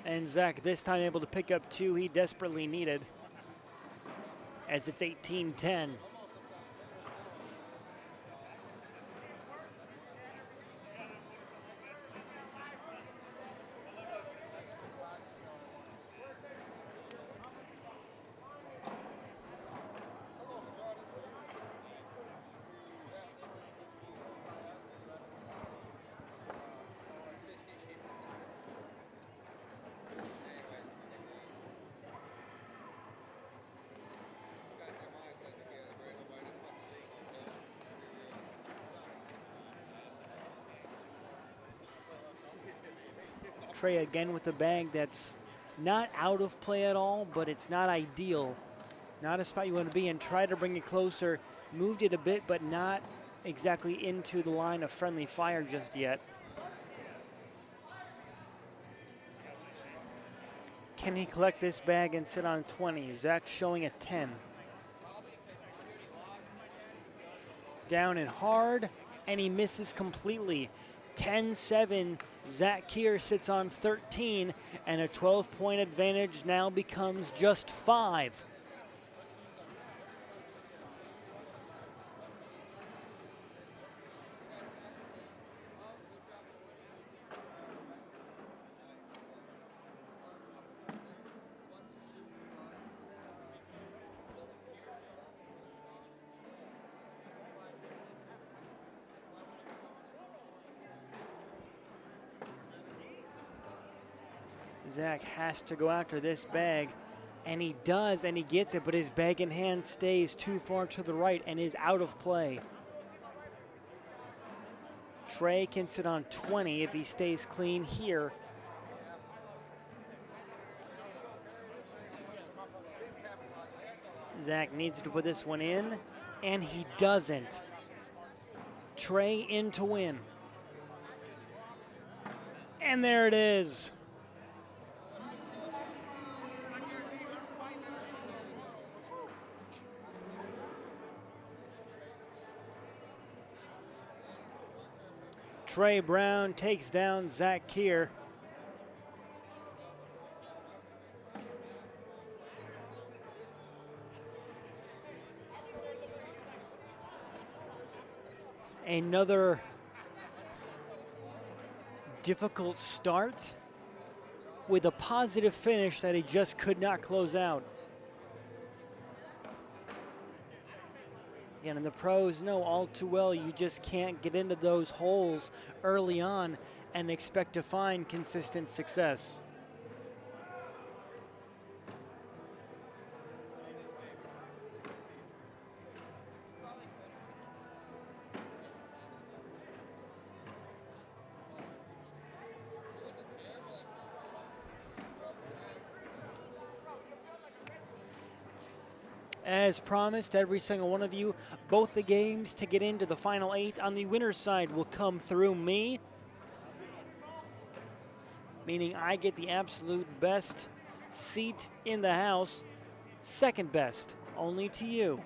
And Zack this time able to pick up 2 he desperately needed, as it's 18-10. Trey again with a bag that's not out of play at all, but it's not ideal. Not a spot you want to be in. Try to bring it closer. Moved it a bit, but not exactly into the line of friendly fire just yet. Can he collect this bag and sit on 20? Zack showing a 10. Down and hard, and he misses completely. 10-7, Zack Kier sits on 13, and a 12-point advantage now becomes just 5. Zack has to go after this bag, and he does, and he gets it, but his bag in hand stays too far to the right and is out of play. Trey can sit on 20 if he stays clean here. Zack needs to put this one in, and he doesn't. Trey in to win. And there it is. Trey Brown takes down Zack Kier. Another difficult start with a positive finish that he just could not close out. Again, and the pros know all too well you just can't get into those holes early on and expect to find consistent success. As promised, every single one of you, both the games to get into the final 8 on the winner's side will come through me, meaning I get the absolute best seat in the house, second best, only to you.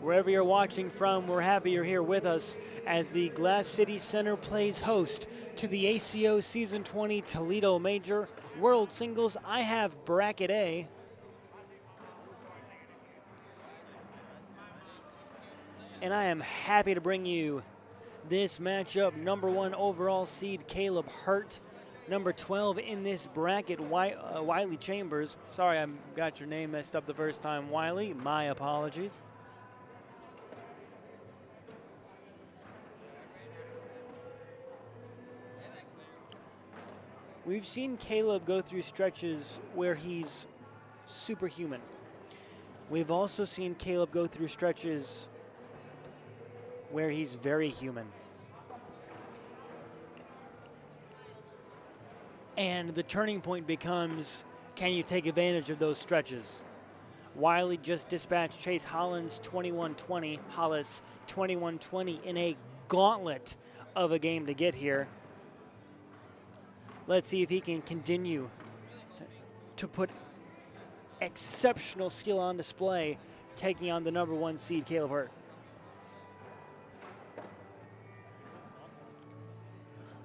Wherever you're watching from, we're happy you're here with us as the Glass City Center plays host to the ACO Season 20 Toledo Major World Singles. I have Bracket A. And I am happy to bring you this matchup. Number 1 overall seed Caleb Hurt. Number 12 in this bracket, Wylie Chambers. Sorry, I got your name messed up the first time, Wylie. My apologies. We've seen Caleb go through stretches where he's superhuman. We've also seen Caleb go through stretches where he's very human. And the turning point becomes, can you take advantage of those stretches? Wylie just dispatched Chase Hollis 21-20 in a gauntlet of a game to get here. Let's see if he can continue to put exceptional skill on display, taking on the number 1 seed, Caleb Hurt.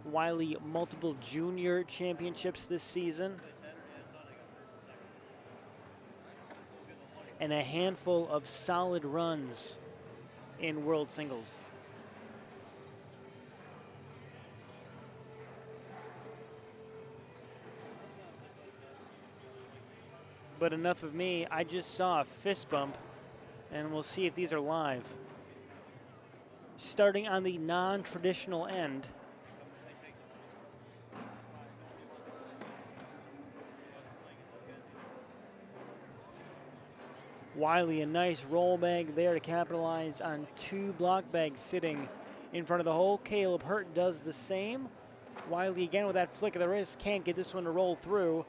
Wylie, multiple junior championships this season, and a handful of solid runs in World Singles. But enough of me, I just saw a fist bump, and we'll see if these are live. Starting on the non-traditional end, Wylie, a nice roll bag there to capitalize on 2 block bags sitting in front of the hole. Caleb Hurt does the same. Wylie again with that flick of the wrist, can't get this one to roll through.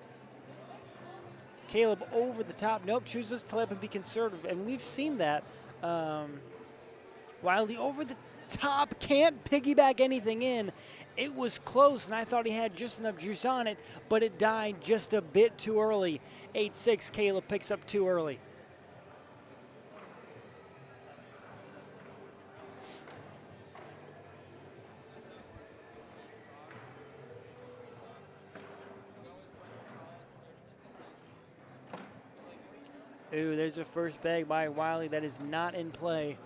Caleb over the top, nope, chooses to let him be conservative, and we've seen that. Wylie over the top, can't piggyback anything in. It was close, and I thought he had just enough juice on it, but it died just a bit too early. 8-6, Caleb picks up too early. Ooh, there's a first bag by Wylie that is not in play,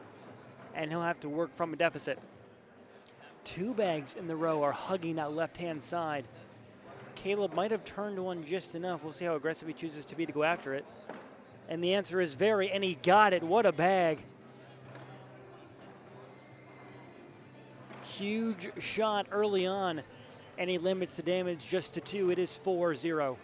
and he'll have to work from a deficit. 2 bags in the row are hugging that left-hand side. Caleb might have turned one just enough. We'll see how aggressive he chooses to be to go after it. And the answer is very, and he got it. What a bag. Huge shot early on, and he limits the damage just to 2. It is 4-0.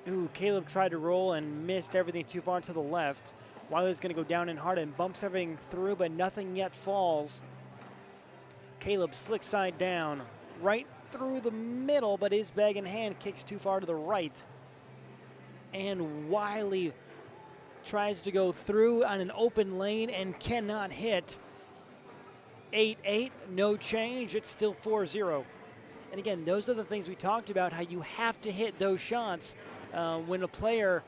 Ooh, Caleb tried to roll and missed everything too far to the left. Wylie's going to go down in hard and bumps everything through, but nothing yet falls. Caleb slick side down, right through the middle, but his bag in hand kicks too far to the right. And Wylie tries to go through on an open lane and cannot hit. 8-8, no change. It's still 4-0. And again, those are the things we talked about, how you have to hit those shots when a player,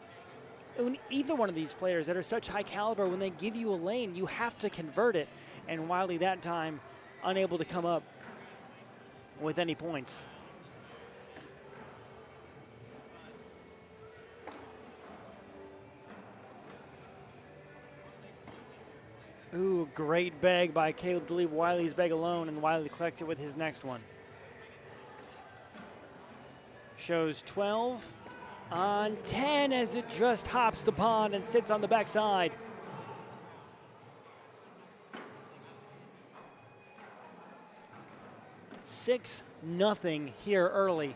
when either one of these players that are such high caliber, when they give you a lane, you have to convert it. And Wylie that time unable to come up with any points. Ooh, great bag by Caleb to leave Wylie's bag alone, and Wylie collects it with his next one. Shows 12 on 10 as it just hops the pond and sits on the backside. Six nothing here early.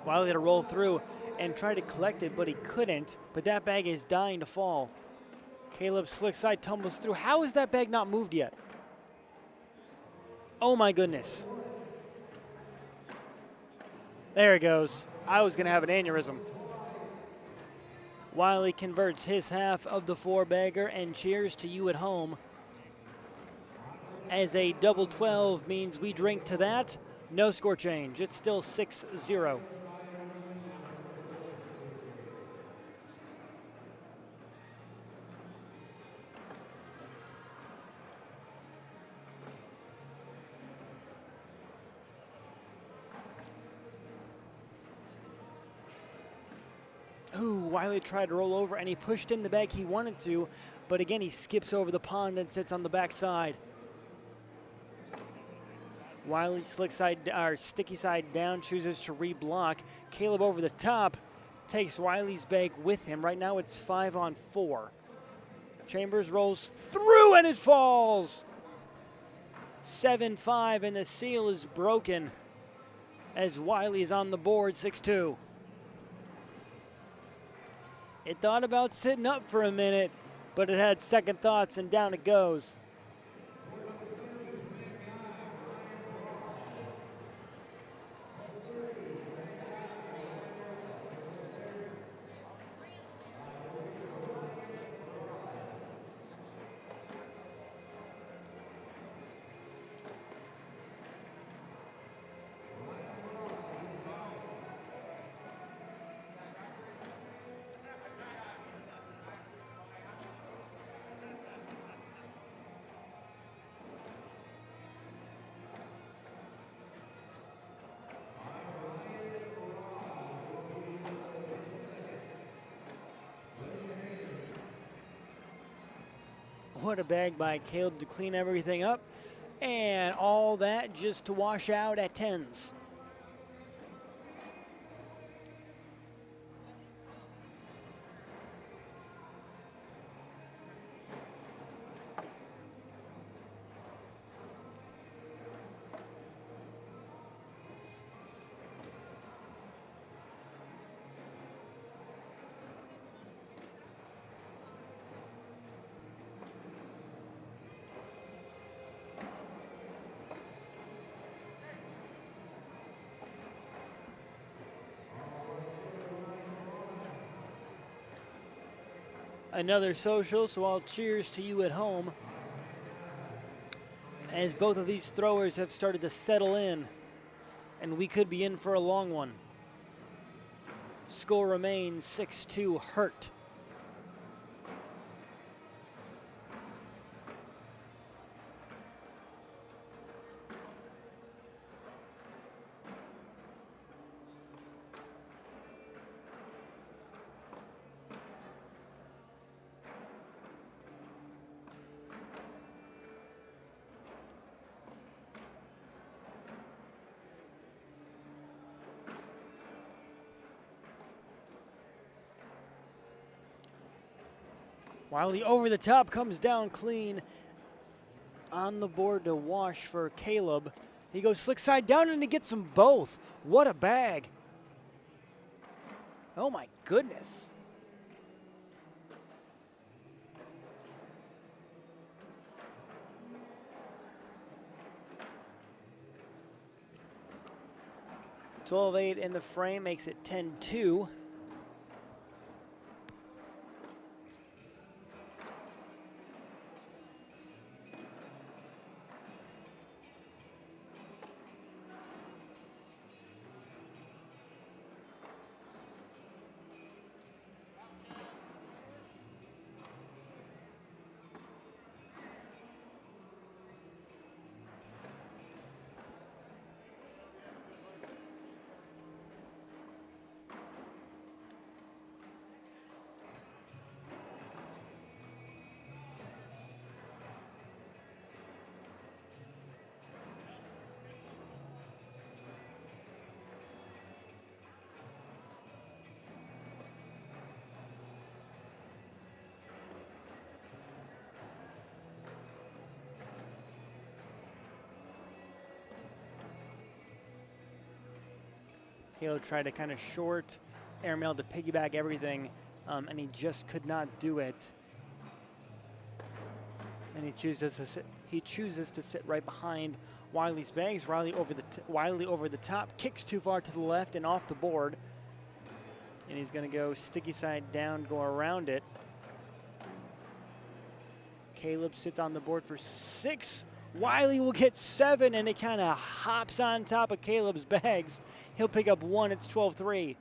Wylie had to roll through and try to collect it, but he couldn't. But that bag is dying to fall. Caleb slick side tumbles through. How is that bag not moved yet? Oh my goodness. There it goes. I was going to have an aneurysm. Wylie converts his half of the 4-bagger and cheers to you at home. As a double 12 means we drink to that. No score change. It's still 6-0. Ooh, Wylie tried to roll over and he pushed in the bag he wanted to, but again he skips over the pond and sits on the backside. Wylie slick side or sticky side down, chooses to reblock. Caleb over the top takes Wylie's bag with him. Right now it's 5-on-4. Chambers rolls through and it falls. 7-5 and the seal is broken as Wylie is on the board 6-2. It thought about sitting up for a minute, but it had second thoughts and down it goes. What a bag by Caleb to clean everything up. And all that just to wash out at 10s. another social, so all cheers to you at home, as both of these throwers have started to settle in, and we could be in for a long one. Score remains 6-2 Hurt. Wylie over the top, comes down clean. On the board to wash for Caleb. He goes slick side down and he gets them both. What a bag. Oh my goodness. $12-8 in the frame makes it 10-2. Caleb tried to kind of short airmail to piggyback everything, and he just could not do it. And he chooses to sit right behind Wylie's bags. Wylie over the top, kicks too far to the left and off the board. And he's going to go sticky side down, go around it. Caleb sits on the board for 6. Wylie will get 7, and it kind of hops on top of Caleb's bags. He'll pick up 1. It's 12-3.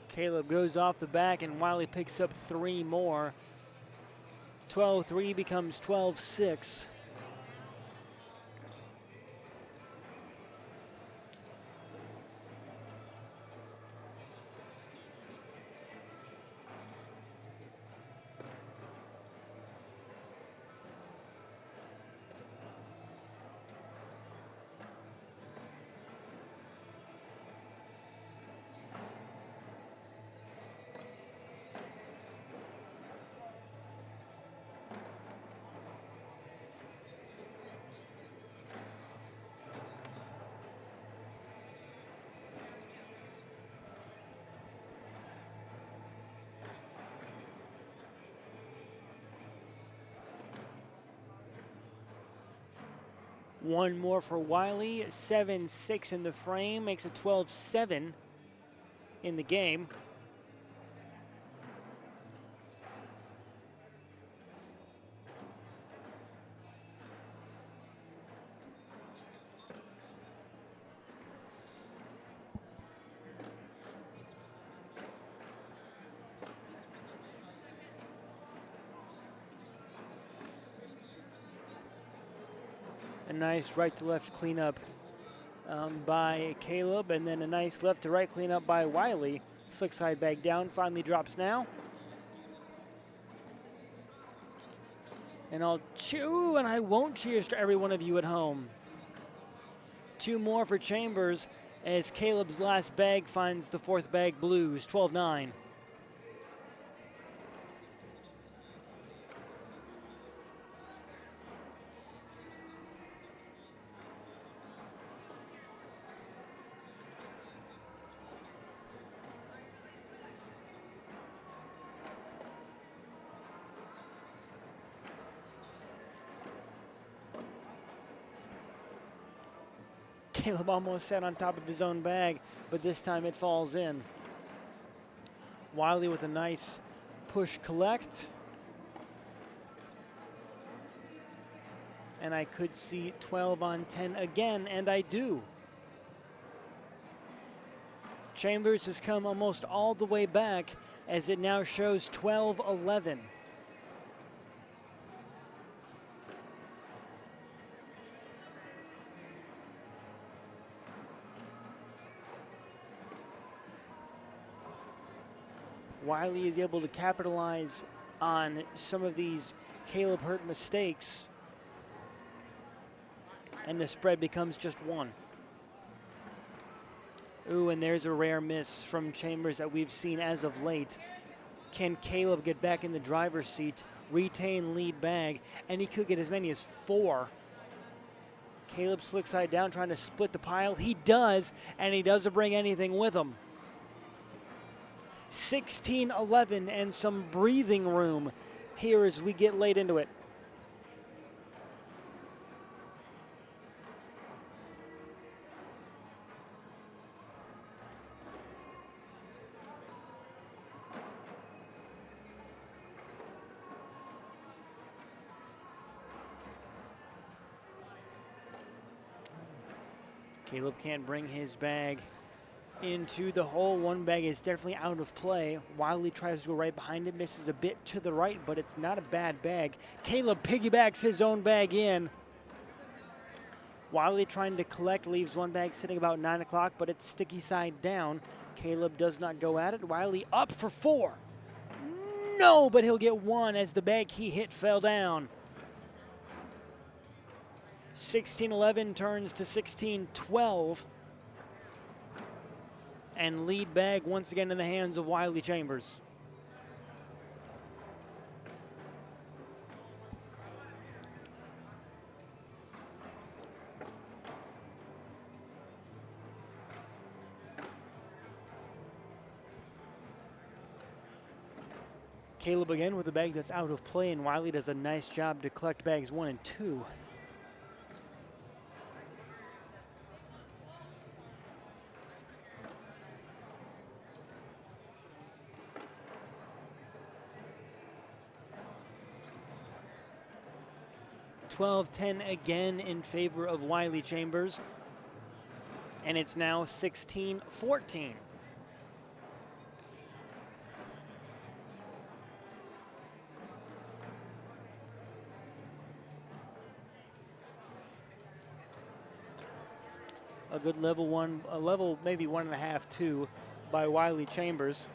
Caleb goes off the back, and Wylie picks up 3 more. 12-3 becomes 12-6. One more for Wylie. 7-6 in the frame, makes it 12-7 in the game. A nice right to left cleanup by Caleb, and then a nice left to right cleanup by Wylie. Slick side bag down, finally drops now. And I'll chew, and I won't cheers to every one of you at home. 2 more for Chambers as Caleb's last bag finds the 4th bag blues, 12-9. Caleb almost sat on top of his own bag, but this time it falls in. Wylie with a nice push collect. And I could see 12 on 10 again, and I do. Chambers has come almost all the way back as it now shows 12-11. Wylie is able to capitalize on some of these Caleb Hurt mistakes, and the spread becomes just 1. Ooh, and there's a rare miss from Chambers that we've seen as of late. Can Caleb get back in the driver's seat, retain lead bag, and he could get as many as 4. Caleb slick side down trying to split the pile. He does, and he doesn't bring anything with him. 16-11 and some breathing room here as we get late into it. Caleb can't bring his bag into the hole. One bag is definitely out of play. Wylie tries to go right behind it, misses a bit to the right, but it's not a bad bag. Caleb piggybacks his own bag in. Wylie trying to collect, leaves one bag sitting about 9 o'clock, but it's sticky side down. Caleb does not go at it. Wylie up for 4. No, but he'll get 1 as the bag he hit fell down. 16-11 turns to 16-12. And lead bag once again in the hands of Wylie Chambers. Caleb again with a bag that's out of play, and Wylie does a nice job to collect bags 1 and 2. $12-10 again in favor of Wylie Chambers, and it's now 16-14. A good level 1, a level maybe 1.5, 2 by Wylie Chambers,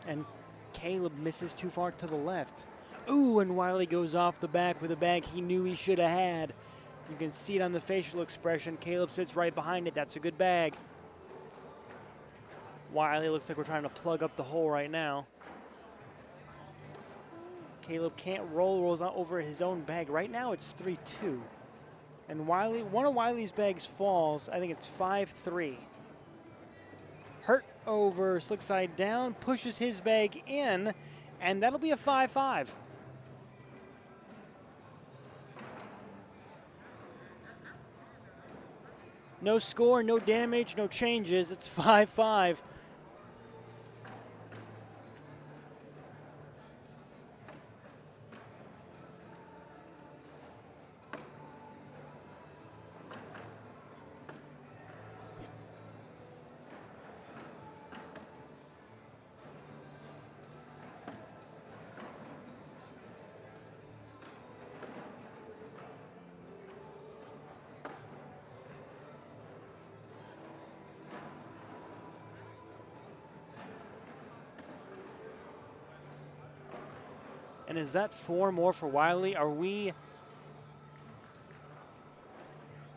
and Caleb misses too far to the left. Ooh, and Wylie goes off the back with a bag he knew he should have had. You can see it on the facial expression. Caleb sits right behind it. That's a good bag. Wylie looks like we're trying to plug up the hole right now. Caleb can't rolls out over his own bag. Right now it's 3-2. And Wylie, one of Wylie's bags falls. I think it's 5-3. Hurt over, slick side down, pushes his bag in, and that'll be a 5-5. No score, no damage, no changes. It's 5-5. And is that 4 more for Wylie? Are we?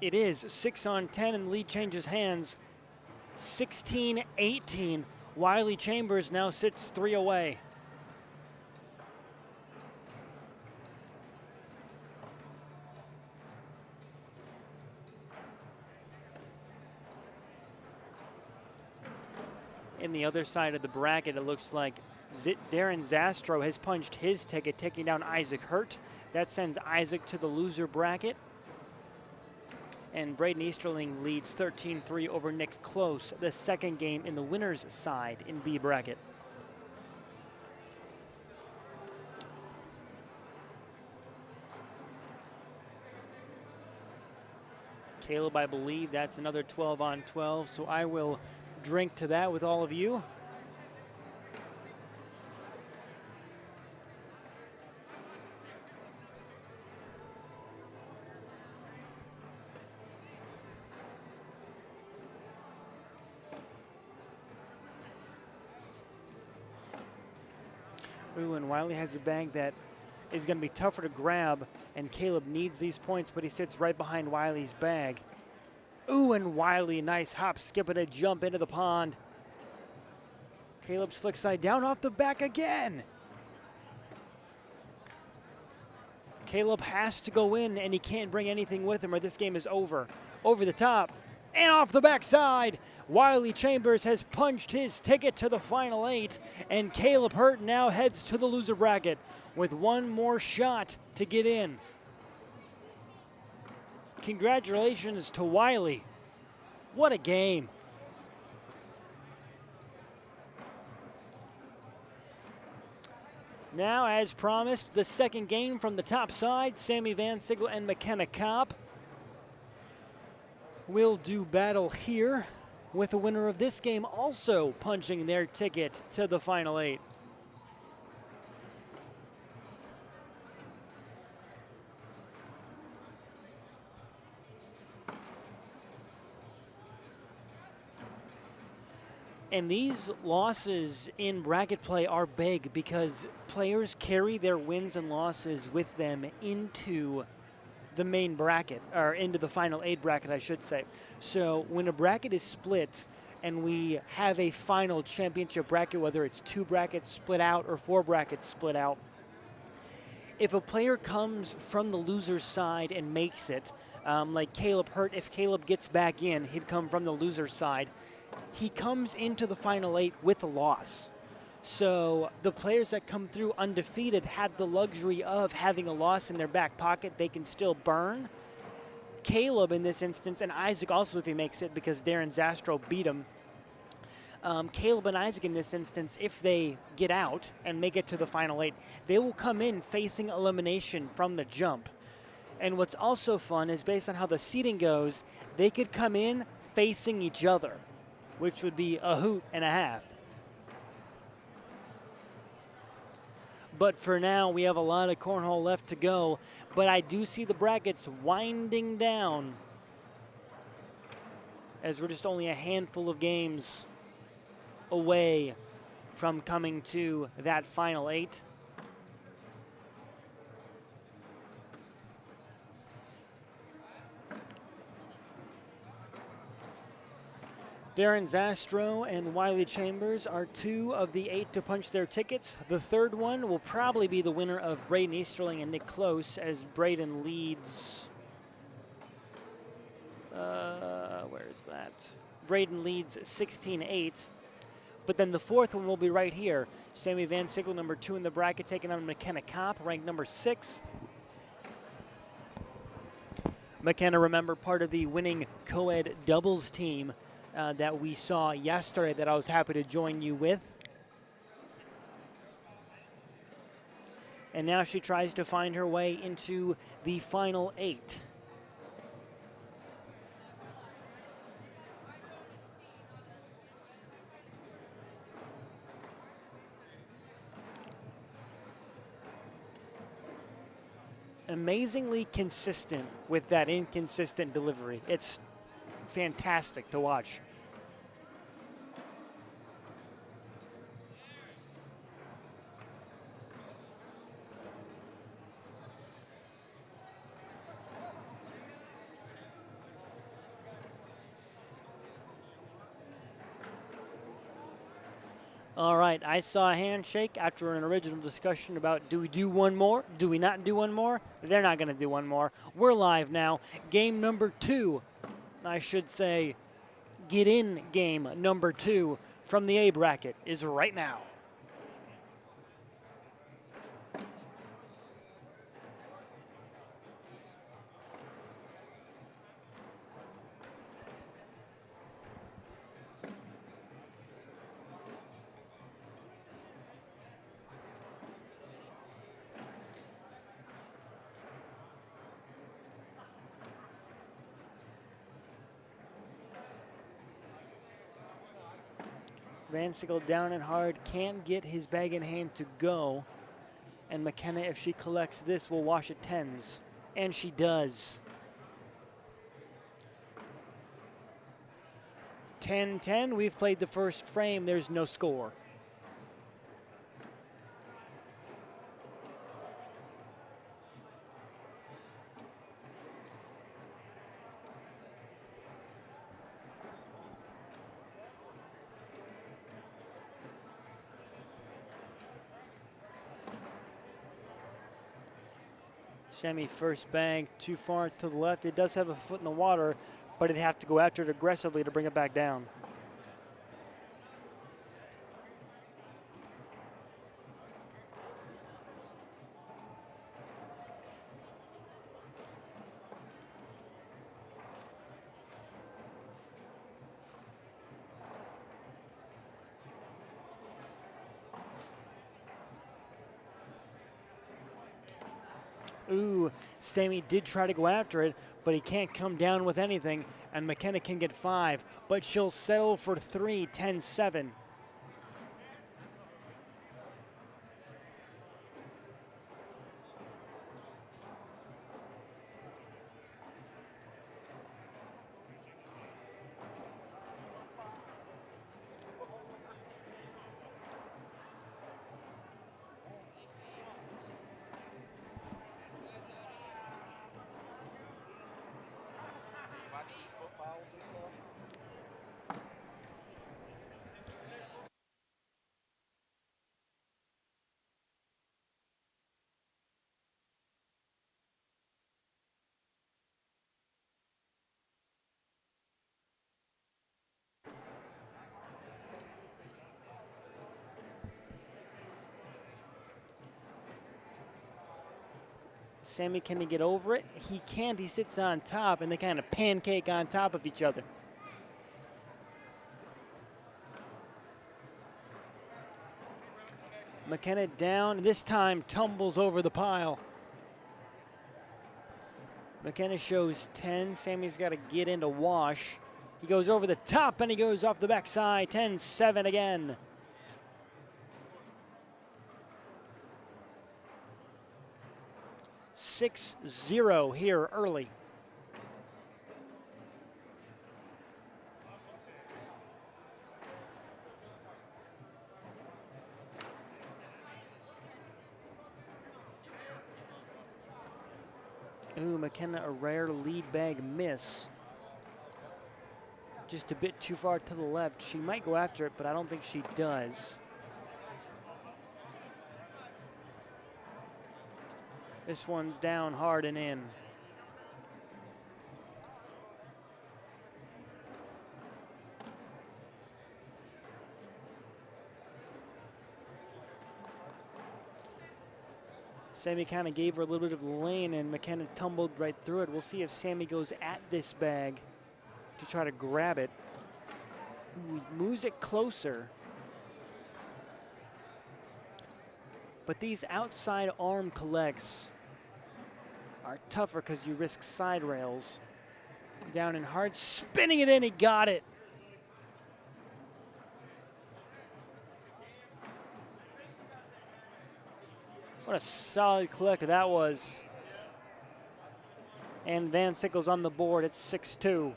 It is 6 on 10, and the lead changes hands. 16-18. Wylie Chambers now sits 3 away. In the other side of the bracket, it looks like Darren Zastro has punched his ticket, taking down Isaac Hurt. That sends Isaac to the loser bracket. And Braden Easterling leads 13-3 over Nick Close, the second game in the winner's side in B bracket. Caleb, I believe that's another 12 on 12, so I will drink to that with all of you. Ooh, and Wylie has a bag that is going to be tougher to grab, and Caleb needs these points, but he sits right behind Wylie's bag. Ooh, and Wylie, nice hop, skip, and a jump into the pond. Caleb slick side down off the back again. Caleb has to go in, and he can't bring anything with him, or this game is over. Over the top, and off the backside. Wylie Chambers has punched his ticket to the final 8, and Caleb Hurt now heads to the loser bracket with one more shot to get in. Congratulations to Wylie. What a game. Now, as promised, the second game from the top side, Sammy Vanickle and McKenna Cobb will do battle here, with the winner of this game also punching their ticket to the final 8. And these losses in bracket play are big because players carry their wins and losses with them into the main bracket, or into the final 8 bracket, I should say. So when a bracket is split and we have a final championship bracket, whether it's 2 brackets split out or 4 brackets split out, if a player comes from the loser's side and makes it, like Caleb Hurt, if Caleb gets back in, he'd come from the loser's side. He comes into the final 8 with a loss. So the players that come through undefeated have the luxury of having a loss in their back pocket. They can still burn. Caleb in this instance, and Isaac also if he makes it because Darren Zastro beat him. Caleb and Isaac in this instance, if they get out and make it to the final 8, they will come in facing elimination from the jump. And what's also fun is based on how the seeding goes, they could come in facing each other, which would be a hoot and a half. But for now, we have a lot of cornhole left to go. But I do see the brackets winding down as we're just only a handful of games away from coming to that final 8. Darren Zastro and Wylie Chambers are 2 of the 8 to punch their tickets. The third one will probably be the winner of Braden Easterling and Nick Close, as Braden leads. Where is that? Braden leads 16-8. But then the fourth one will be right here. Sammy Vanickle, number 2 in the bracket, taking on McKenna Cobb, ranked number 6. McKenna, remember, part of the winning co-ed doubles team that we saw yesterday that I was happy to join you with. And now she tries to find her way into the final 8. Amazingly consistent with that inconsistent delivery. It's fantastic to watch. All right, I saw a handshake after an original discussion about do we do one more? Do we not do one more? They're not going to do one more. We're live now. Game number 2, I should say, get in game number 2 from the A bracket is right now. Vanickle down and hard, can't get his bag in hand to go. And McKenna, if she collects this, will wash at 10s. And she does. 10-10, we've played the first frame, there's no score. Sammy first bag too far to the left. It does have a foot in the water, but it'd have to go after it aggressively to bring it back down. Ooh, Sammy did try to go after it, but he can't come down with anything, and McKenna can get 5, but she'll settle for 3, 10-7. Sammy, can he get over it? He can't. He sits on top, and they kind of pancake on top of each other. McKenna down, this time tumbles over the pile. McKenna shows 10. Sammy's got to get into wash. He goes over the top, and he goes off the backside. 10-7 again. (6-0) here early. Ooh, McKenna, a rare lead bag miss. Just a bit too far to the left. She might go after it, but I don't think she does. This one's down hard and in. Sammy kind of gave her a little bit of lane, and McKenna tumbled right through it. We'll see if Sammy goes at this bag to try to grab it. Ooh, moves it closer. But these outside arm collects are tougher because you risk side rails. Down and hard, spinning it in, he got it. What a solid collect that was. And Vanickle's on the board, it's 6-2.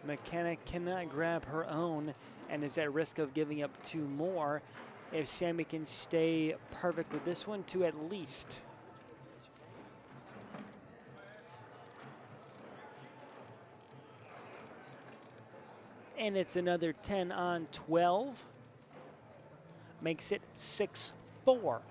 McKenna cannot grab her own and is at risk of giving up 2 more. If Sammy can stay perfect with this one, 2 at least. And it's another 10 on 12. Makes it 6-4.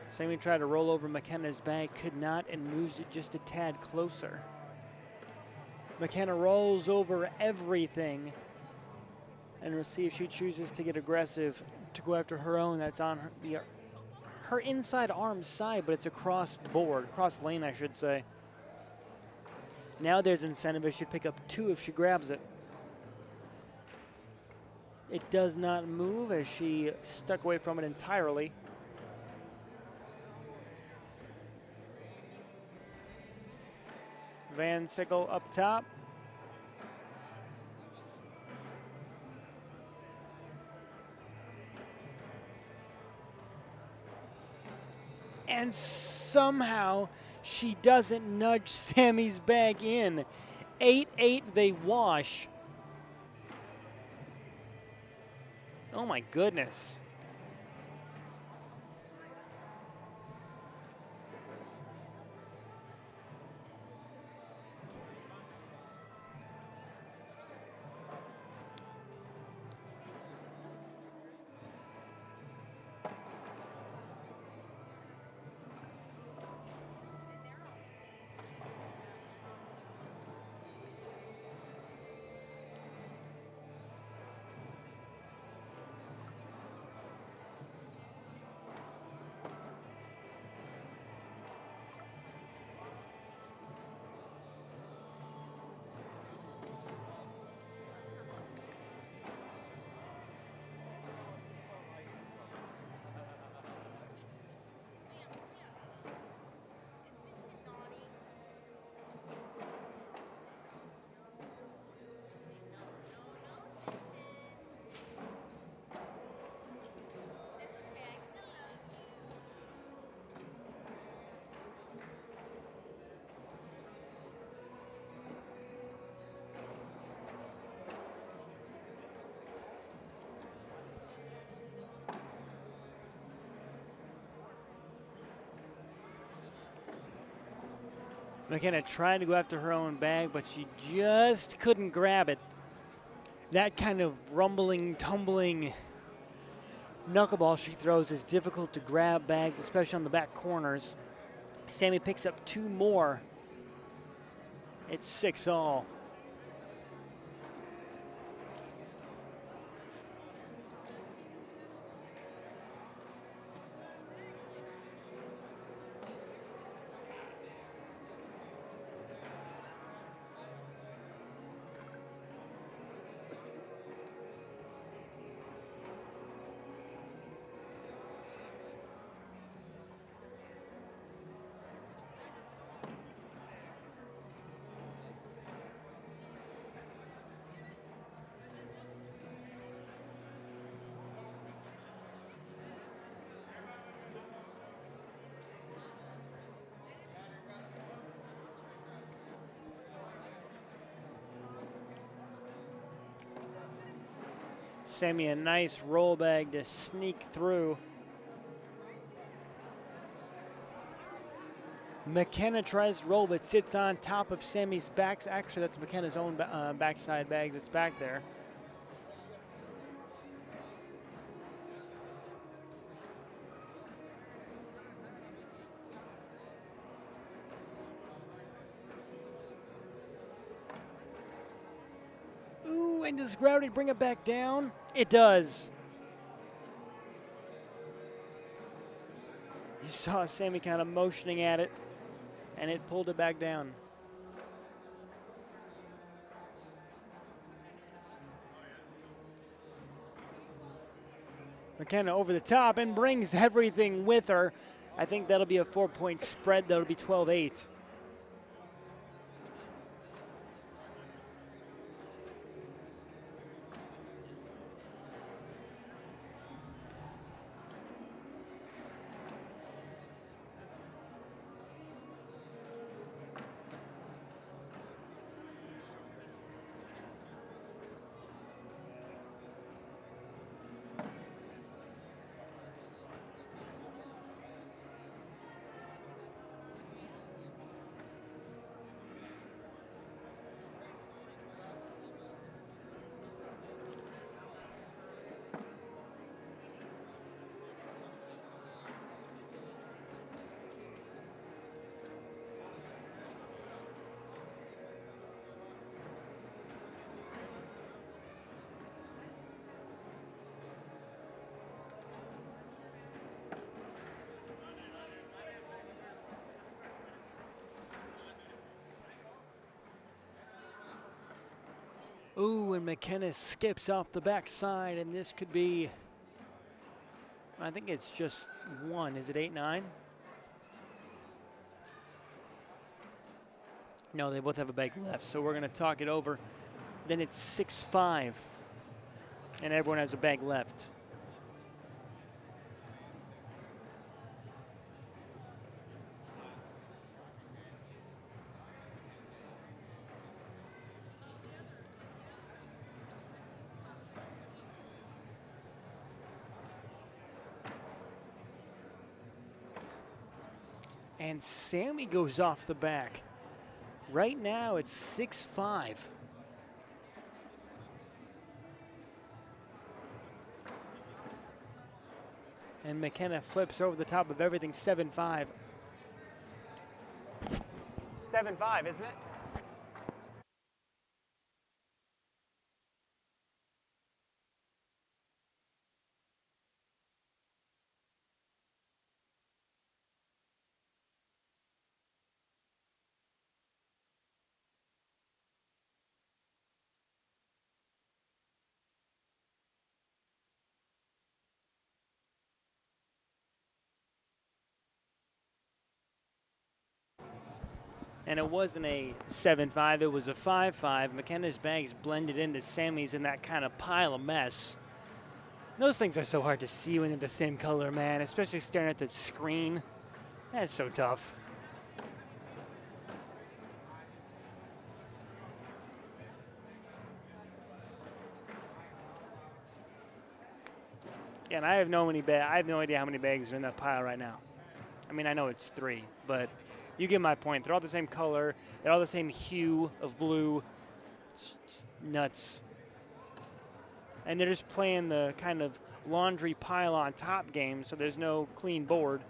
Sammy tried to roll over McKenna's bag, could not, and moves it just a tad closer. McKenna rolls over everything, and we'll see if she chooses to get aggressive to go after her own. That's on her inside arm side, but it's across the board, cross lane, I should say. Now there's incentive if she pick up 2 if she grabs it. It does not move as she stuck away from it entirely. Vanickle up top. And somehow she doesn't nudge Sammy's bag in. 8-8, they wash. Oh my goodness. McKenna tried to go after her own bag, but she just couldn't grab it. That kind of rumbling, tumbling knuckleball she throws is difficult to grab bags, especially on the back corners. Sammy picks up 2 more. It's 6-all. Sammy a nice roll bag to sneak through. McKenna tries to roll but sits on top of Sammy's back. Actually, that's McKenna's own backside bag that's back there. Ooh, and does gravity bring it back down? It does. You saw Sammy kind of motioning at it, and it pulled it back down. McKenna over the top and brings everything with her. I think that'll be a 4-point spread. That'll be 12-8. Ooh, and McKenna skips off the backside, and this could be, I think it's just one. Is it 8-9? No, they both have a bag left, so we're going to talk it over. Then it's 6-5, and everyone has a bag left. And Sammy goes off the back. Right now it's 6-5. And McKenna flips over the top of everything, 7-5. 7-5, isn't it? And it wasn't a 7-5, it was a 5-5. McKenna's bags blended into Sammy's in that kind of pile of mess. Those things are so hard to see when they're the same color, man, especially staring at the screen. That's so tough. Yeah, and I have no idea how many bags are in that pile right now. I mean, I know it's 3, but you get my point. They're all the same color. They're all the same hue of blue. It's just nuts. And they're just playing the kind of laundry pile on top game, so there's no clean board.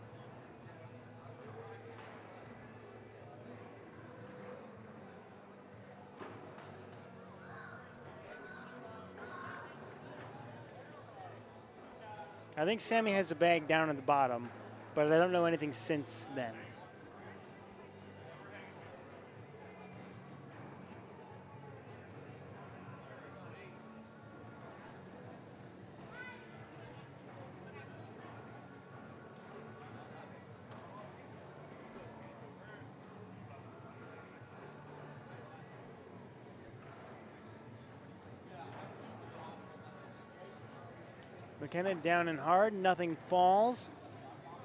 I think Sammy has a bag down at the bottom, but I don't know anything since then. McKenna down and hard, nothing falls.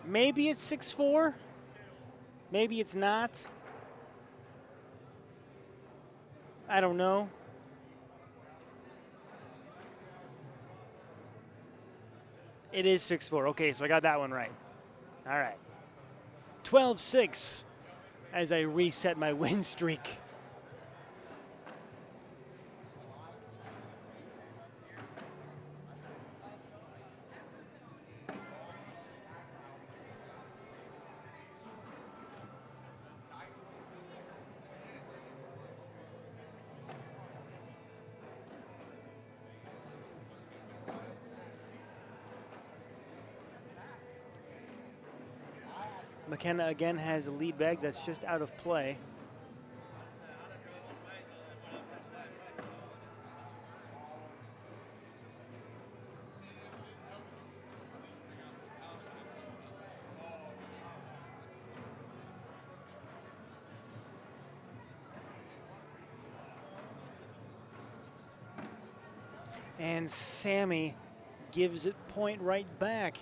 Maybe it's 6-4. Maybe it's not. I don't know. It is 6-4. Okay, so I got that one right. All right. 12-6 as I reset my win streak. McKenna again has a lead bag that's just out of play. And Sammy gives it point right back.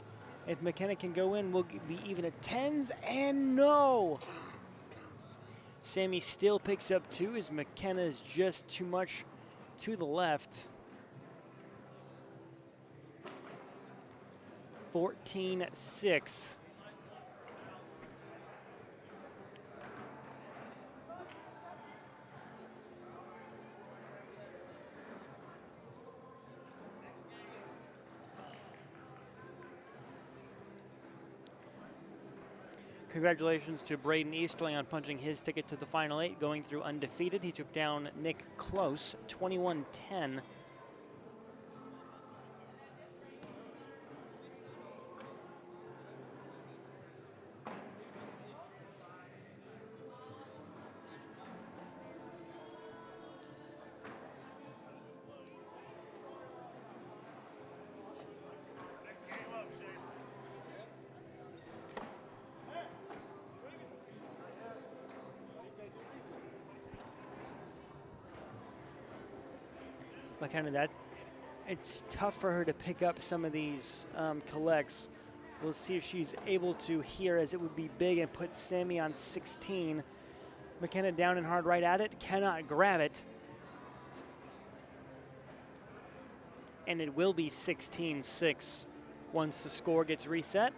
If McKenna can go in, we'll be even at 10s, and no! Sammy still picks up 2 as McKenna is just too much to the left. 14-6. Congratulations to Braden Easterling on punching his ticket to the Final 8, going through undefeated. He took down Nick Close, 21-10. McKenna, it's tough for her to pick up some of these collects. We'll see if she's able to here, as it would be big, and put Sammy on 16. McKenna down and hard right at it, cannot grab it. And it will be 16-6 once the score gets reset.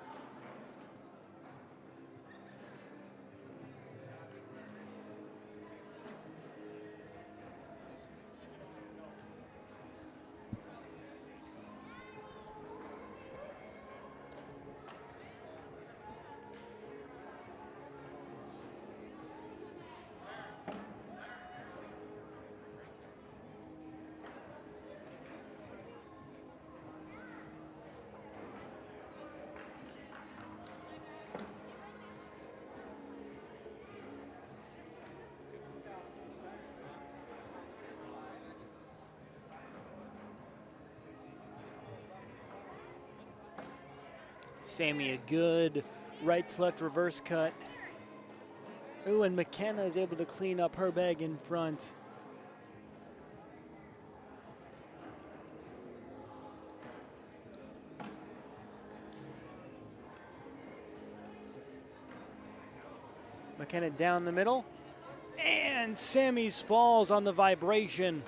Sammy, a good right to left reverse cut. Ooh, and McKenna is able to clean up her bag in front. McKenna down the middle. And Sammy's falls on the vibration.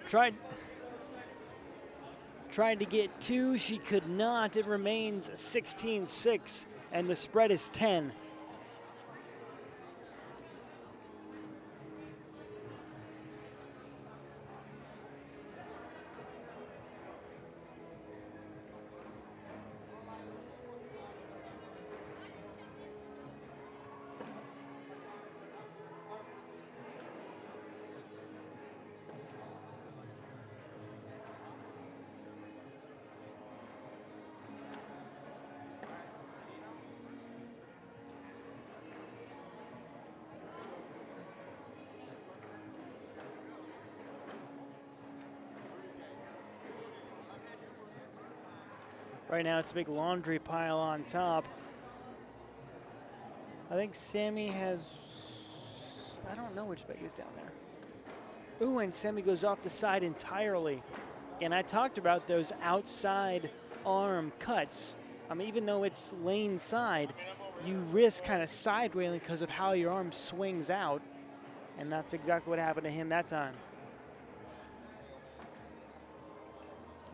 Tried to get 2, she could not. It remains 16-6, and the spread is 10. Right now, it's a big laundry pile on top. I think Sammy has, I don't know which bag is down there. Ooh, and Sammy goes off the side entirely. And I talked about those outside arm cuts. Even though it's lane side, you risk kind of sidewaying because of how your arm swings out. And that's exactly what happened to him that time.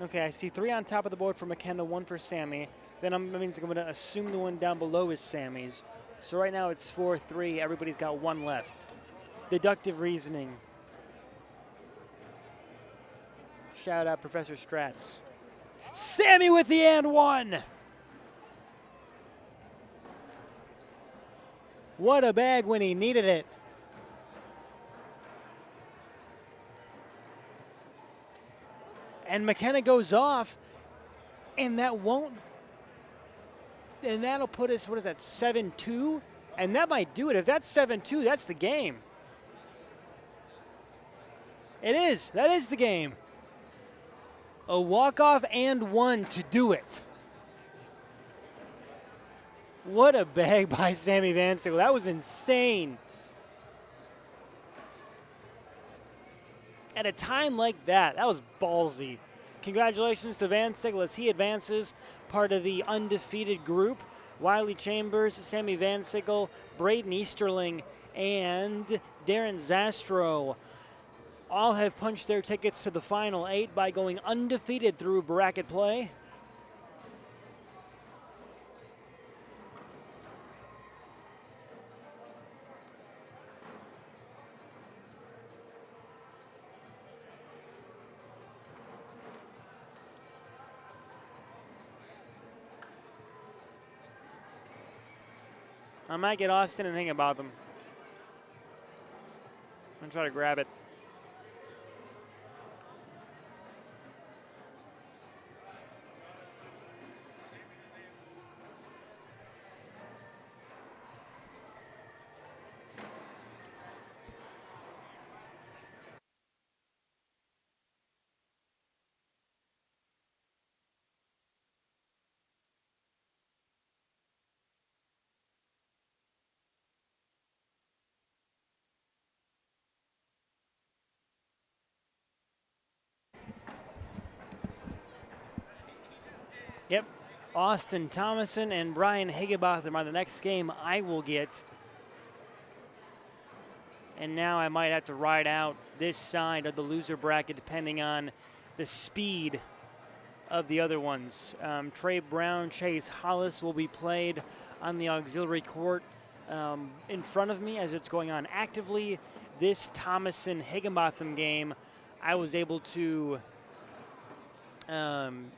Okay, I see 3 on top of the board for McKenna, 1 for Sammy. Then that means I'm going to assume the one down below is Sammy's. So right now it's 4-3. Everybody's got 1 left. Deductive reasoning. Shout out Professor Stratz. Sammy with the and 1. What a bag when he needed it. And McKenna goes off, and that won't And that'll put us, what is that, 7-2? And that might do it. If that's 7-2, that's the game. It is. That is the game. A walk-off and one to do it. What a bag by Sammy Vanickle. That was insane. At a time like that, that was ballsy. Congratulations to Vanickle as he advances, part of the undefeated group. Wylie Chambers, Sammy Vanickle, Braden Easterling, and Darren Zastro all have punched their tickets to the final 8 by going undefeated through bracket play. I might get Austin and Higginbotham. I'm going to try to grab it. Yep, Austin Thomasson and Brian Higginbotham are the next game I will get. And now I might have to ride out this side of the loser bracket depending on the speed of the other ones. Trey Brown, Chase Hollis will be played on the auxiliary court in front of me as it's going on actively. This Thomasson-Higginbotham game, I was able to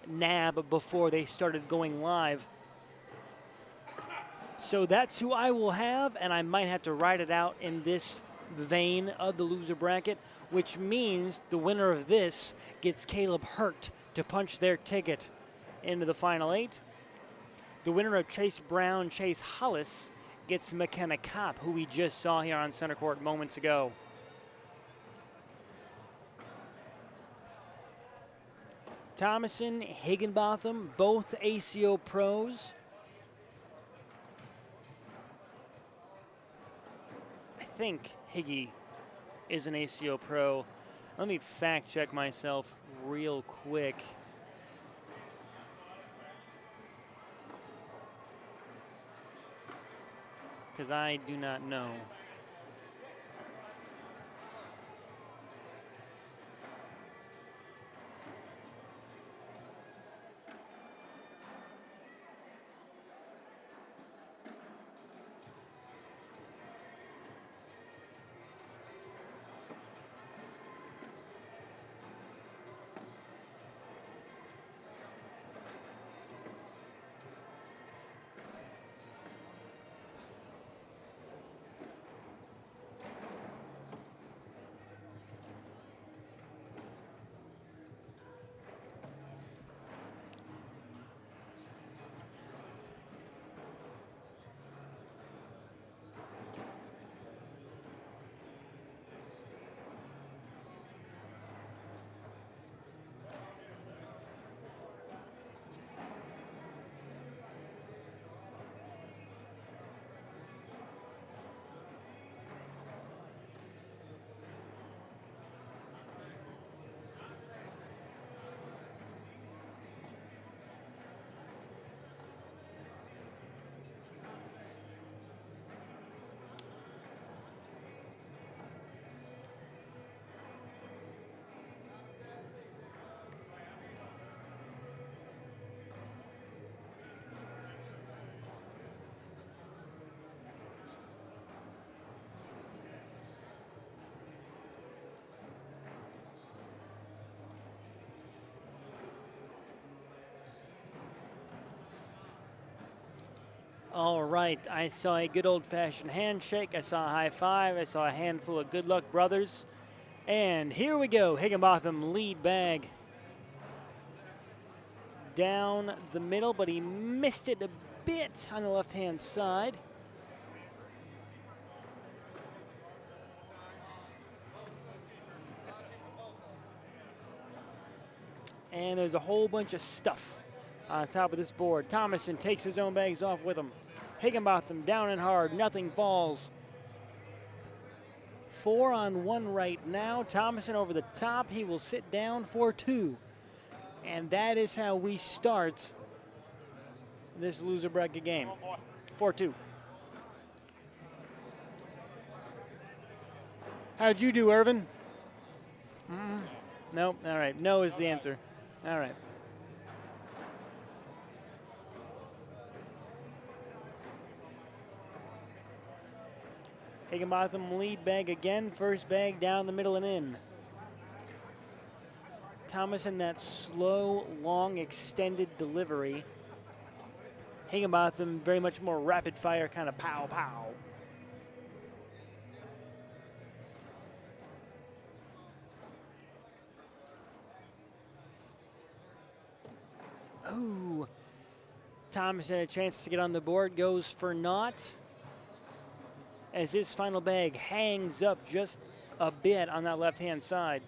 nab before they started going live. So that's who I will have, and I might have to ride it out in this vein of the loser bracket, which means the winner of this gets Caleb Hurt to punch their ticket into the final 8. The winner of Chase Brown, Chase Hollis gets McKenna Cobb, who we just saw here on center court moments ago. Thomasson, Higginbotham, both ACO pros. I think Higgy is an ACO pro. Let me fact check myself real quick. Because I do not know. All right, I saw a good old-fashioned handshake. I saw a high five. I saw a handful of good luck brothers. And here we go. Higginbotham lead bag down the middle, but he missed it bit on the left-hand side. And there's a whole bunch of stuff on top of this board. Thomasson takes his own bags off with him. Higginbotham down and hard, nothing falls. 4 on 1 right now. Thomasson over the top. He will sit down for 2. And that is how we start this loser bracket game. 4-2. How'd you do, Irvin? Nope. All right. No is the answer. All right. Higginbotham lead bag again. First bag down the middle and in. Thomasson, that slow, long, extended delivery. Higginbotham, very much more rapid fire, kind of pow, pow. Ooh. Thomasson a chance to get on the board, goes for naught. As his final bag hangs up just a bit on that left-hand side.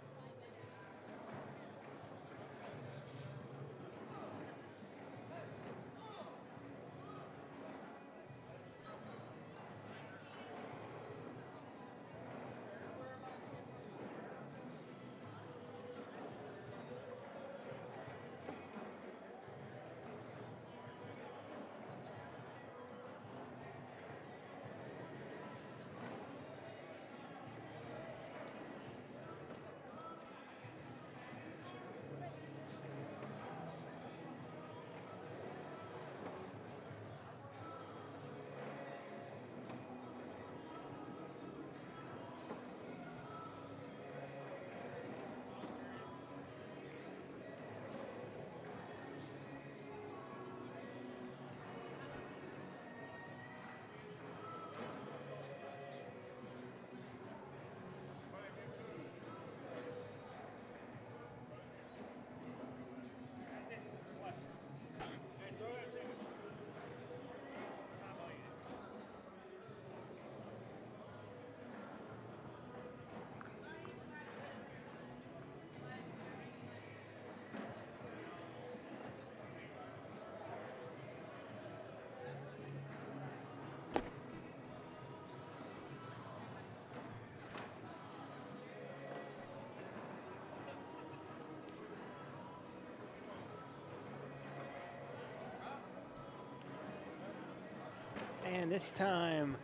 And this time,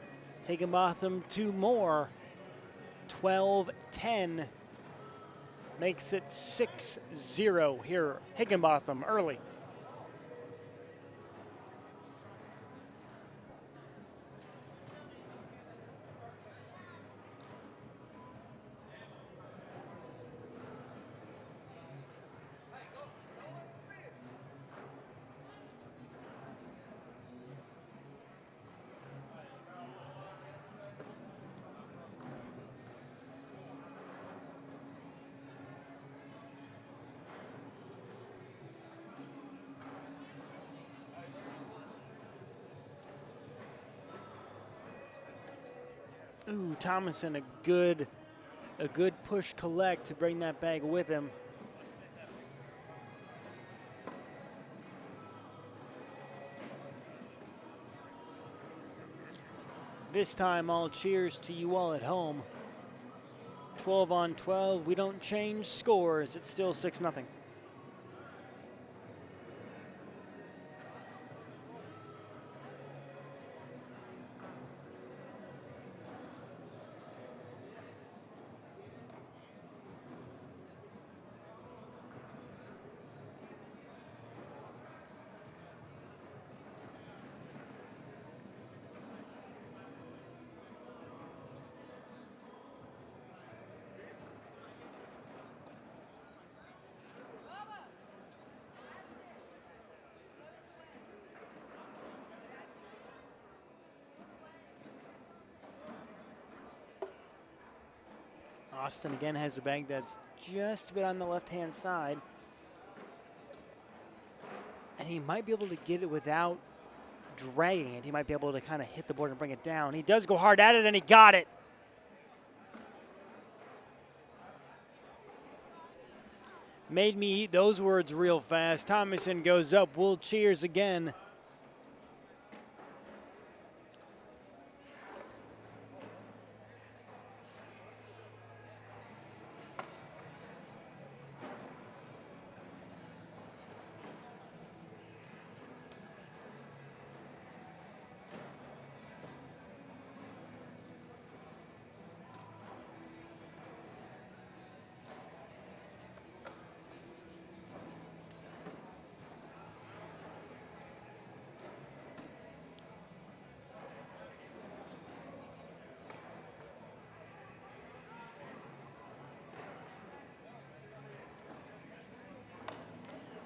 Higginbotham 2 more. 12-10 makes it 6-0 here. Higginbotham early. Ooh, Thomasson, a good push collect to bring that bag with him. This time, all cheers to you all at home. 12 on 12, we don't change scores. It's still 6-0. Austin again has a bag that's just a bit on the left-hand side. And he might be able to get it without dragging it. He might be able to kind of hit the board and bring it down. He does go hard at it, and he got it. Made me eat those words real fast. Thomasson goes up. We'll cheers again.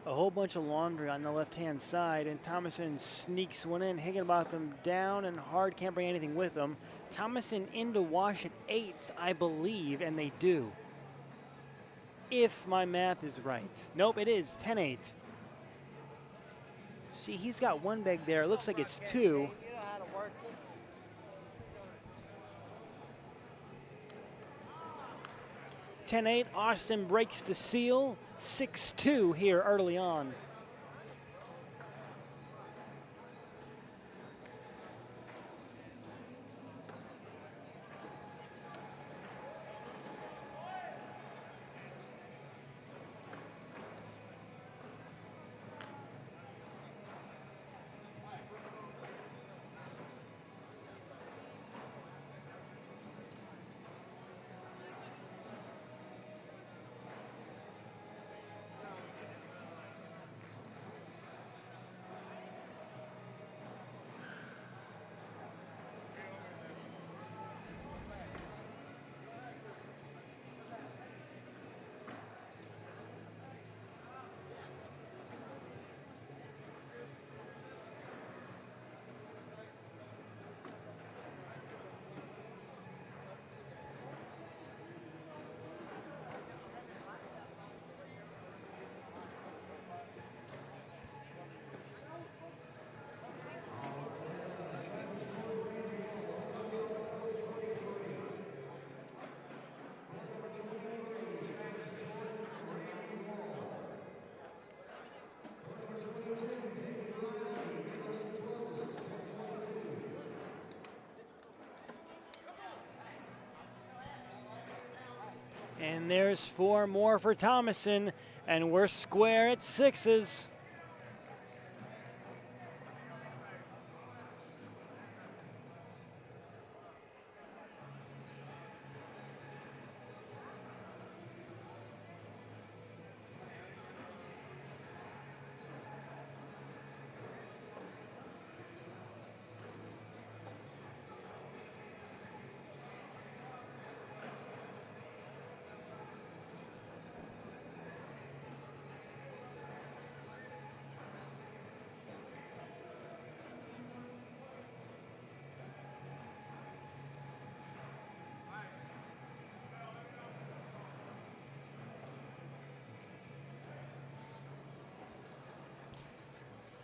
A whole bunch of laundry on the left-hand side, and Thomasson sneaks one in. Higginbotham down and hard, can't bring anything with him. Thomasson in to wash at 8s, I believe, and they do. If my math is right. Nope, it is 10-8. See, he's got one bag there. It looks like it's 2. You know how to work it. 10-8, Austin breaks the seal. 6-2 here early on. And there's 4 more for Thomasson, and we're square at 6s.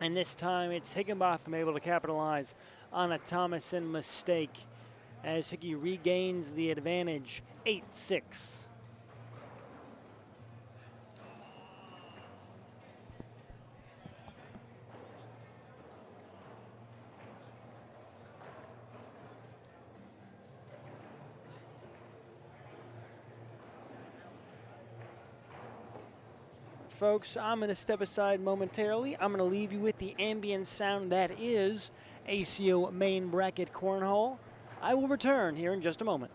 And this time it's Higginbotham able to capitalize on a Thomasson mistake as Hickey regains the advantage, 8-6. Folks, I'm going to step aside momentarily. I'm going to leave you with the ambient sound that is ACO main bracket cornhole. I will return here in just a moment.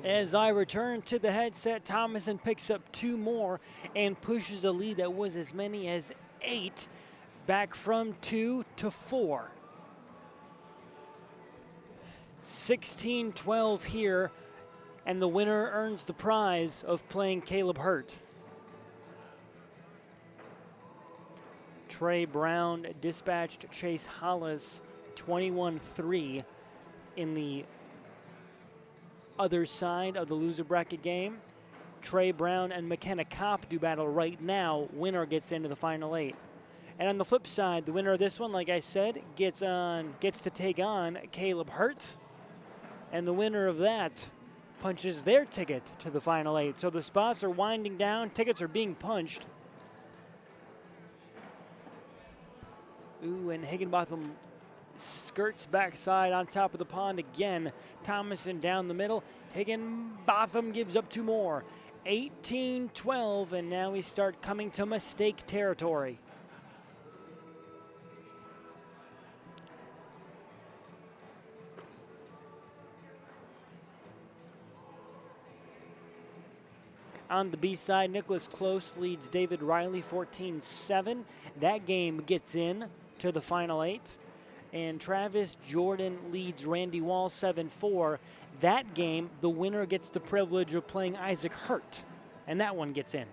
As I return to the headset, Thomasson picks up 2 more and pushes a lead that was as many as 8 back from 2 to 4. 16-12 here, and the winner earns the prize of playing Caleb Hurt. Trey Brown dispatched Chase Hollis 21-3 in the other side of the loser bracket game. Trey Brown and McKenna Cobb do battle right now. Winner gets into the final 8. And on the flip side, the winner of this one, like I said, gets to take on Caleb Hurt. And the winner of that punches their ticket to the final 8. So the spots are winding down. Tickets are being punched. Ooh, and Higginbotham skirts backside on top of the pond again. Thomasson down the middle. Higginbotham gives up 2 more. 18-12, and now we start coming to mistake territory. On the B side, Nicholas Close leads David Wylie 14-7. That game gets in to the final 8. And Travis Jordan leads Randy Wall 7-4. That game, the winner gets the privilege of playing Isaac Hurt, and that one gets in.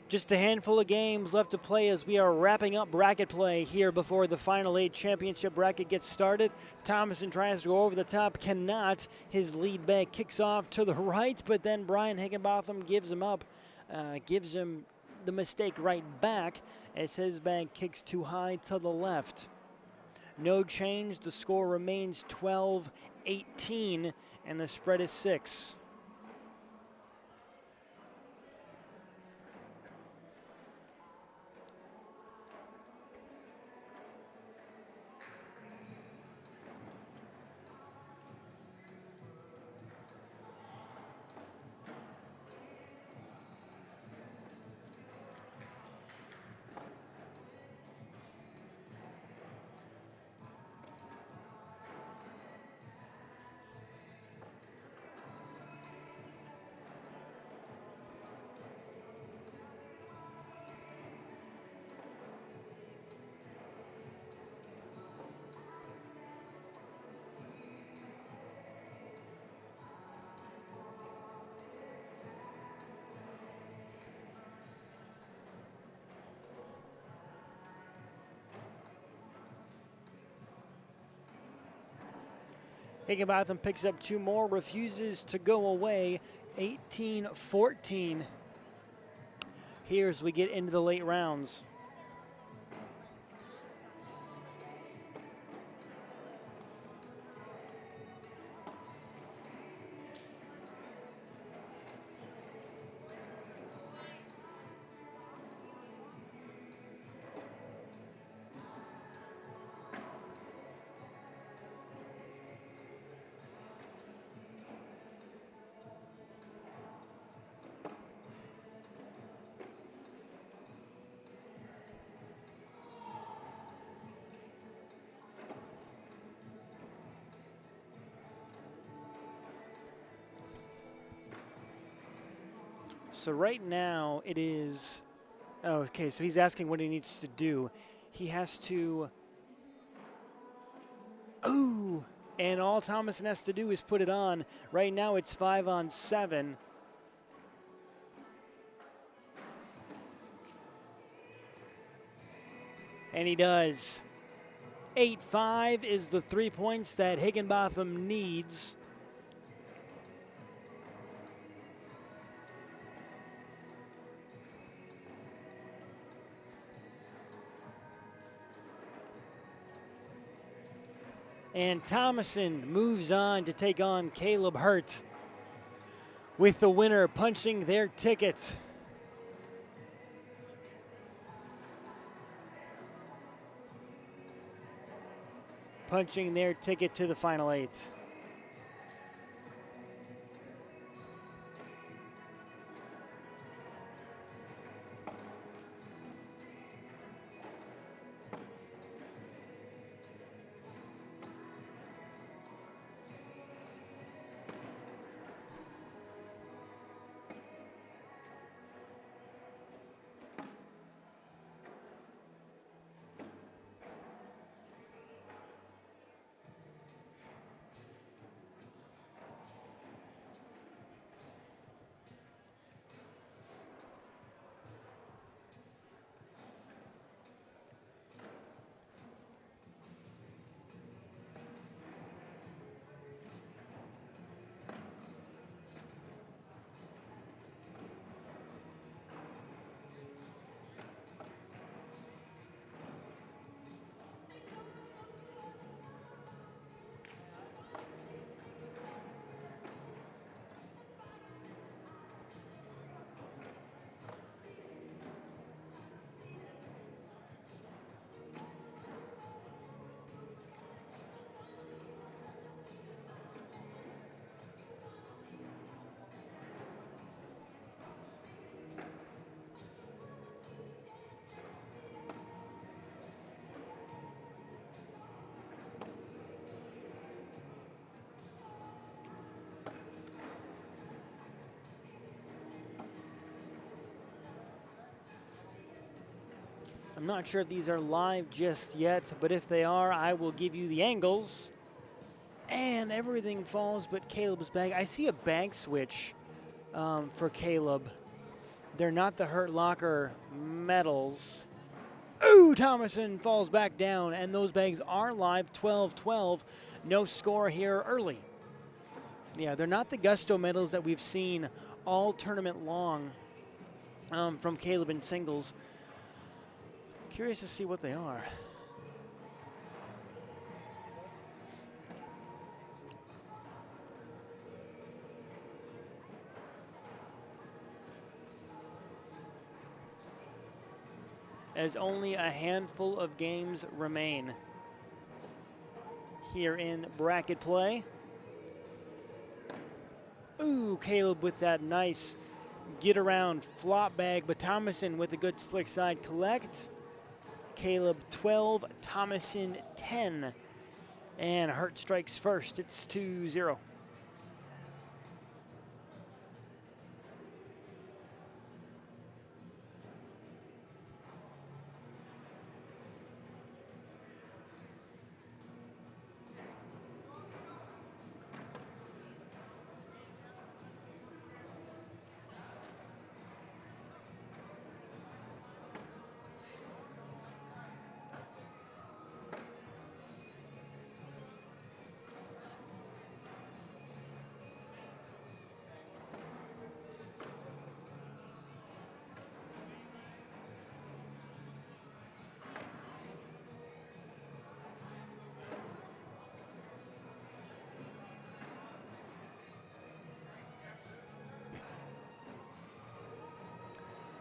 Just a handful of games left to play as we are wrapping up bracket play here before the final 8 championship bracket gets started. Thomasson tries to go over the top, cannot. His lead bag kicks off to the right, but then Brian Higginbotham gives him up, gives him the mistake right back as his bag kicks too high to the left. No change, the score remains 12-18, and the spread is 6. Higginbotham picks up 2 more, refuses to go away, 18-14. Here as we get into the late rounds. So right now it is, oh, okay, so he's asking what he needs to do. He has to, ooh, and all Thomasson has to do is put it on. Right now it's 5-on-7. And he does. 8-5 is the 3 points that Higginbotham needs. And Thomasson moves on to take on Caleb Hurt, with the winner punching their ticket. Punching their ticket to the final 8. I'm not sure if these are live just yet, but if they are, I will give you the angles. And everything falls but Caleb's bag. I see a bag switch for Caleb. They're not the Hurt Locker medals. Ooh, Thomasson falls back down, and those bags are live, 12-12. No score here early. Yeah, they're not the Gusto medals that we've seen all tournament long from Caleb in singles. Curious to see what they are. As only a handful of games remain here in bracket play. Ooh, Caleb with that nice get around flop bag, but Thomasson with a good slick side collect. Caleb 12, Thomasson 10. And Hurt strikes first. It's 2-0.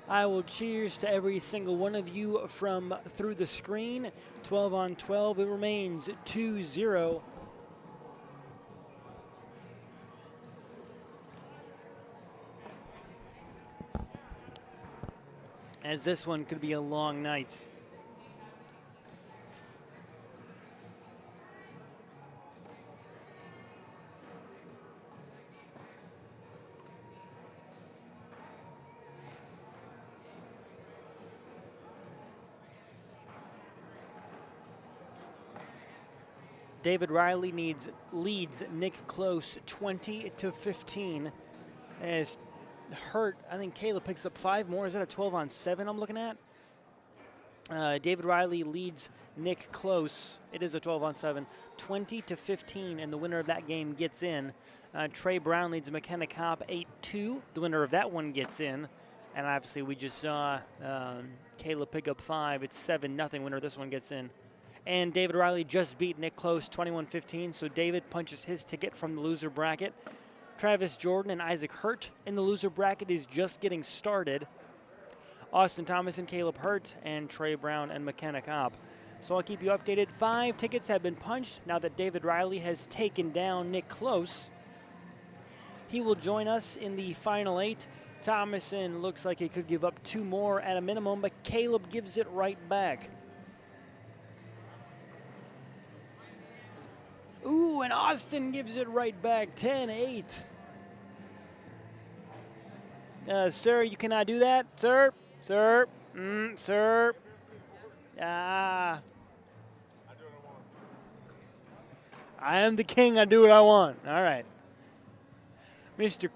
I will cheers to every single one of you from through the screen. 12-on-12, it remains 2-0. As this one could be a long night. David Wylie leads Nick Close 20-15. As Hurt, I think Caleb picks up 5 more. Is that a 12-on-7 I'm looking at? David Wylie leads Nick Close. It is a 12-on-7, 20-15, and the winner of that game gets in. Trey Brown leads McKenna Cobb 8-2. The winner of that one gets in. And obviously we just saw Caleb pick up 5. It's 7-0 winner. This one gets in. And David Wylie just beat Nick Close 21-15, so David punches his ticket from the loser bracket. Travis Jordan and Isaac Hurt in the loser bracket is just getting started. Austin Thomasson, Caleb Hurt, and Trey Brown and McKenna Cobb. So I'll keep you updated. 5 tickets have been punched now that David Wylie has taken down Nick Close. He will join us in the final 8. Thomasson looks like he could give up 2 more at a minimum, but Caleb gives it right back. Ooh, and Austin gives it right back, 10-8. Sir, you cannot do that. Sir, sir, sir. I am the king, I do what I want. All right. Mr.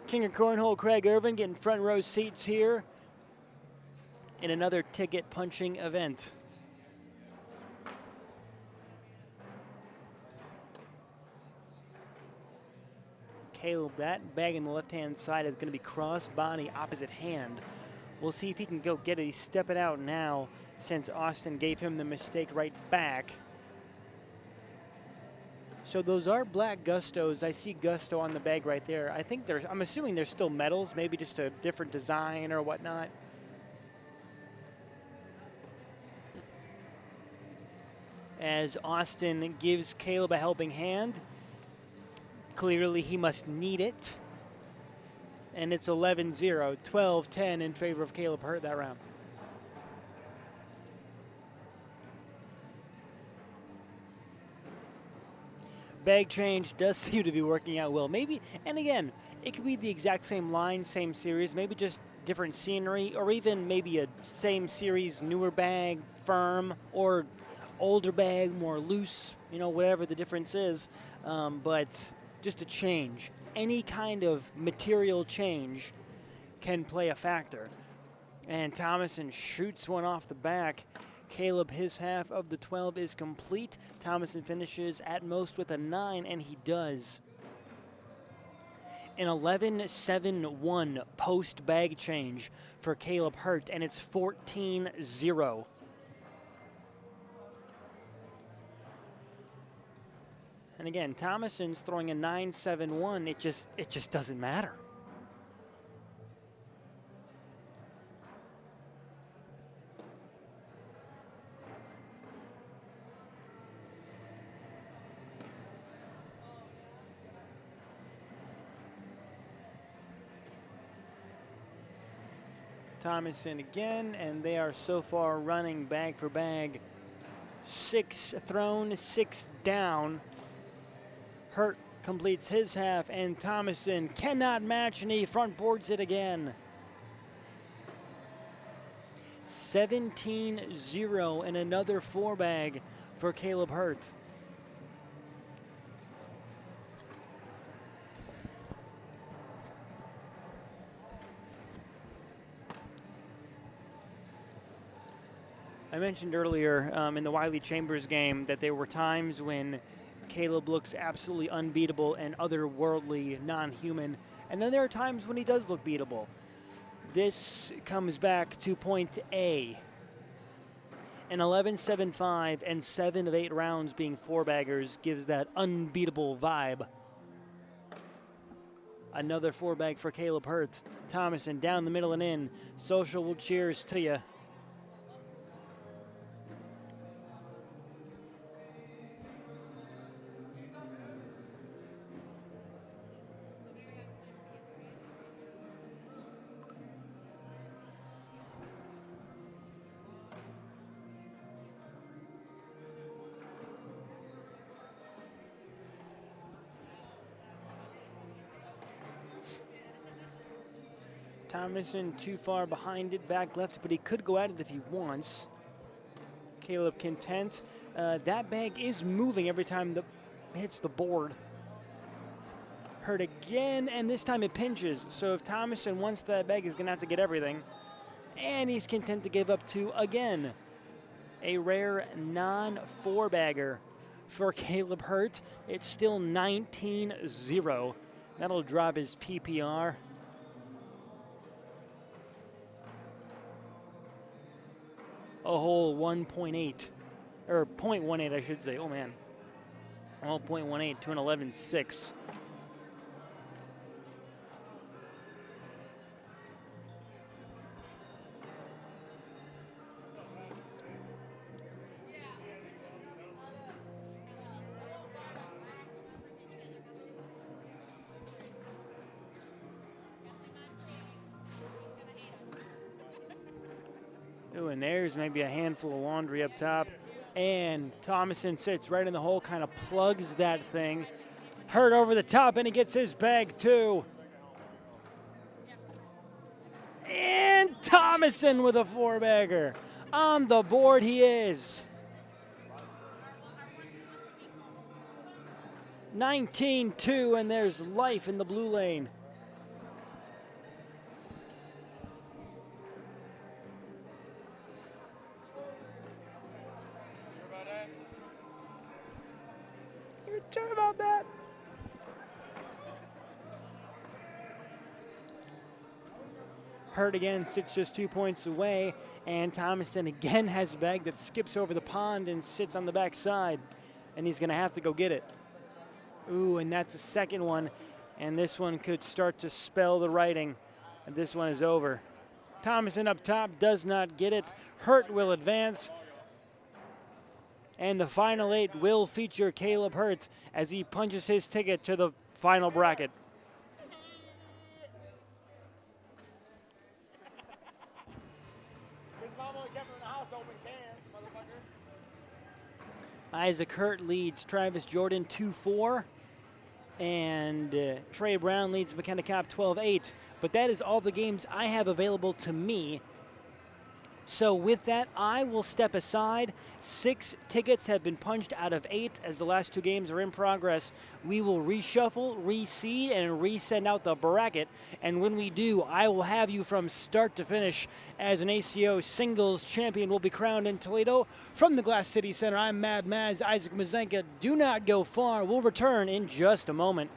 King of Cornhole, Craig Irvin, getting front row seats here in another ticket punching event. Caleb, that bag in the left-hand side is going to be cross-body opposite hand. We'll see if he can go get it. He's stepping out now since Austin gave him the mistake right back. So those are black Gustos. I see Gusto on the bag right there. I'm assuming they're still metals, maybe just a different design or whatnot. As Austin gives Caleb a helping hand. Clearly, he must need it. And it's 11-0, 12-10 in favor of Caleb Hurt that round. Bag change does seem to be working out well. Maybe, and again, it could be the exact same line, same series, maybe just different scenery, or even maybe a same series, newer bag, firm, or older bag, more loose, you know, whatever the difference is. But just a change. Any kind of material change can play a factor. And Thomasson shoots one off the back. Caleb, his half of the 12 is complete. Thomasson finishes at most with a 9, and he does. An 11-7-1 post bag change for Caleb Hurt, and it's 14-0. And again, Thomasson's throwing a 9-7-1. It just doesn't matter. Thomasson again, and they are so far running bag for bag. 6 thrown, 6 down. Hurt completes his half, and Thomasson cannot match, and he front boards it again. 17-0 and another 4 bag for Caleb Hurt. I mentioned earlier in the Wylie Chambers game that there were times when Caleb looks absolutely unbeatable and otherworldly, non-human, and then there are times when he does look beatable. This comes back to point A. An 11-7-5 and 7 of 8 rounds being 4-baggers gives that unbeatable vibe. Another 4-bag for Caleb Hurt. Thomasson down the middle and in. Social will cheers to you. Thomasson too far behind it, back left, but he could go at it if he wants. Caleb content. That bag is moving every time it hits the board. Hurt again, and this time it pinches. So if Thomasson wants that bag, he's going to have to get everything. And he's content to give up 2 again. A rare non-4-bagger for Caleb Hurt. It's still 19-0. That'll drop his PPR. A whole 1.8, or 0.18, I should say. Oh, man. Well, 0.18 to an 11-6. Ooh, and there's maybe a handful of laundry up top. And Thomasson sits right in the hole, kind of plugs that thing. Hurt over the top, and he gets his bag too. And Thomasson with a 4-bagger. On the board he is. 19-2, and there's life in the blue lane. Sure about that? Hurt again, sits just 2 points away, and Thomasson again has a bag that skips over the pond and sits on the back side, and he's going to have to go get it. Ooh, and that's a second one, and this one could start to spell the writing, and this one is over. Thomasson up top does not get it. Hurt will advance. And the final 8 will feature Caleb Hurt as he punches his ticket to the final bracket. Isaac Hurt leads Travis Jordan 2-4. and Trey Brown leads McKenna Cobb 12-8. But that is all the games I have available to me. So with that, I will step aside. 6 tickets have been punched out of 8 as the last 2 games are in progress. We will reshuffle, reseed, and resend out the bracket. And when we do, I will have you from start to finish as an ACO singles champion will be crowned in Toledo. From the Glass City Center, I'm Mad Maz, Isaac Mazenka. Do not go far. We'll return in just a moment.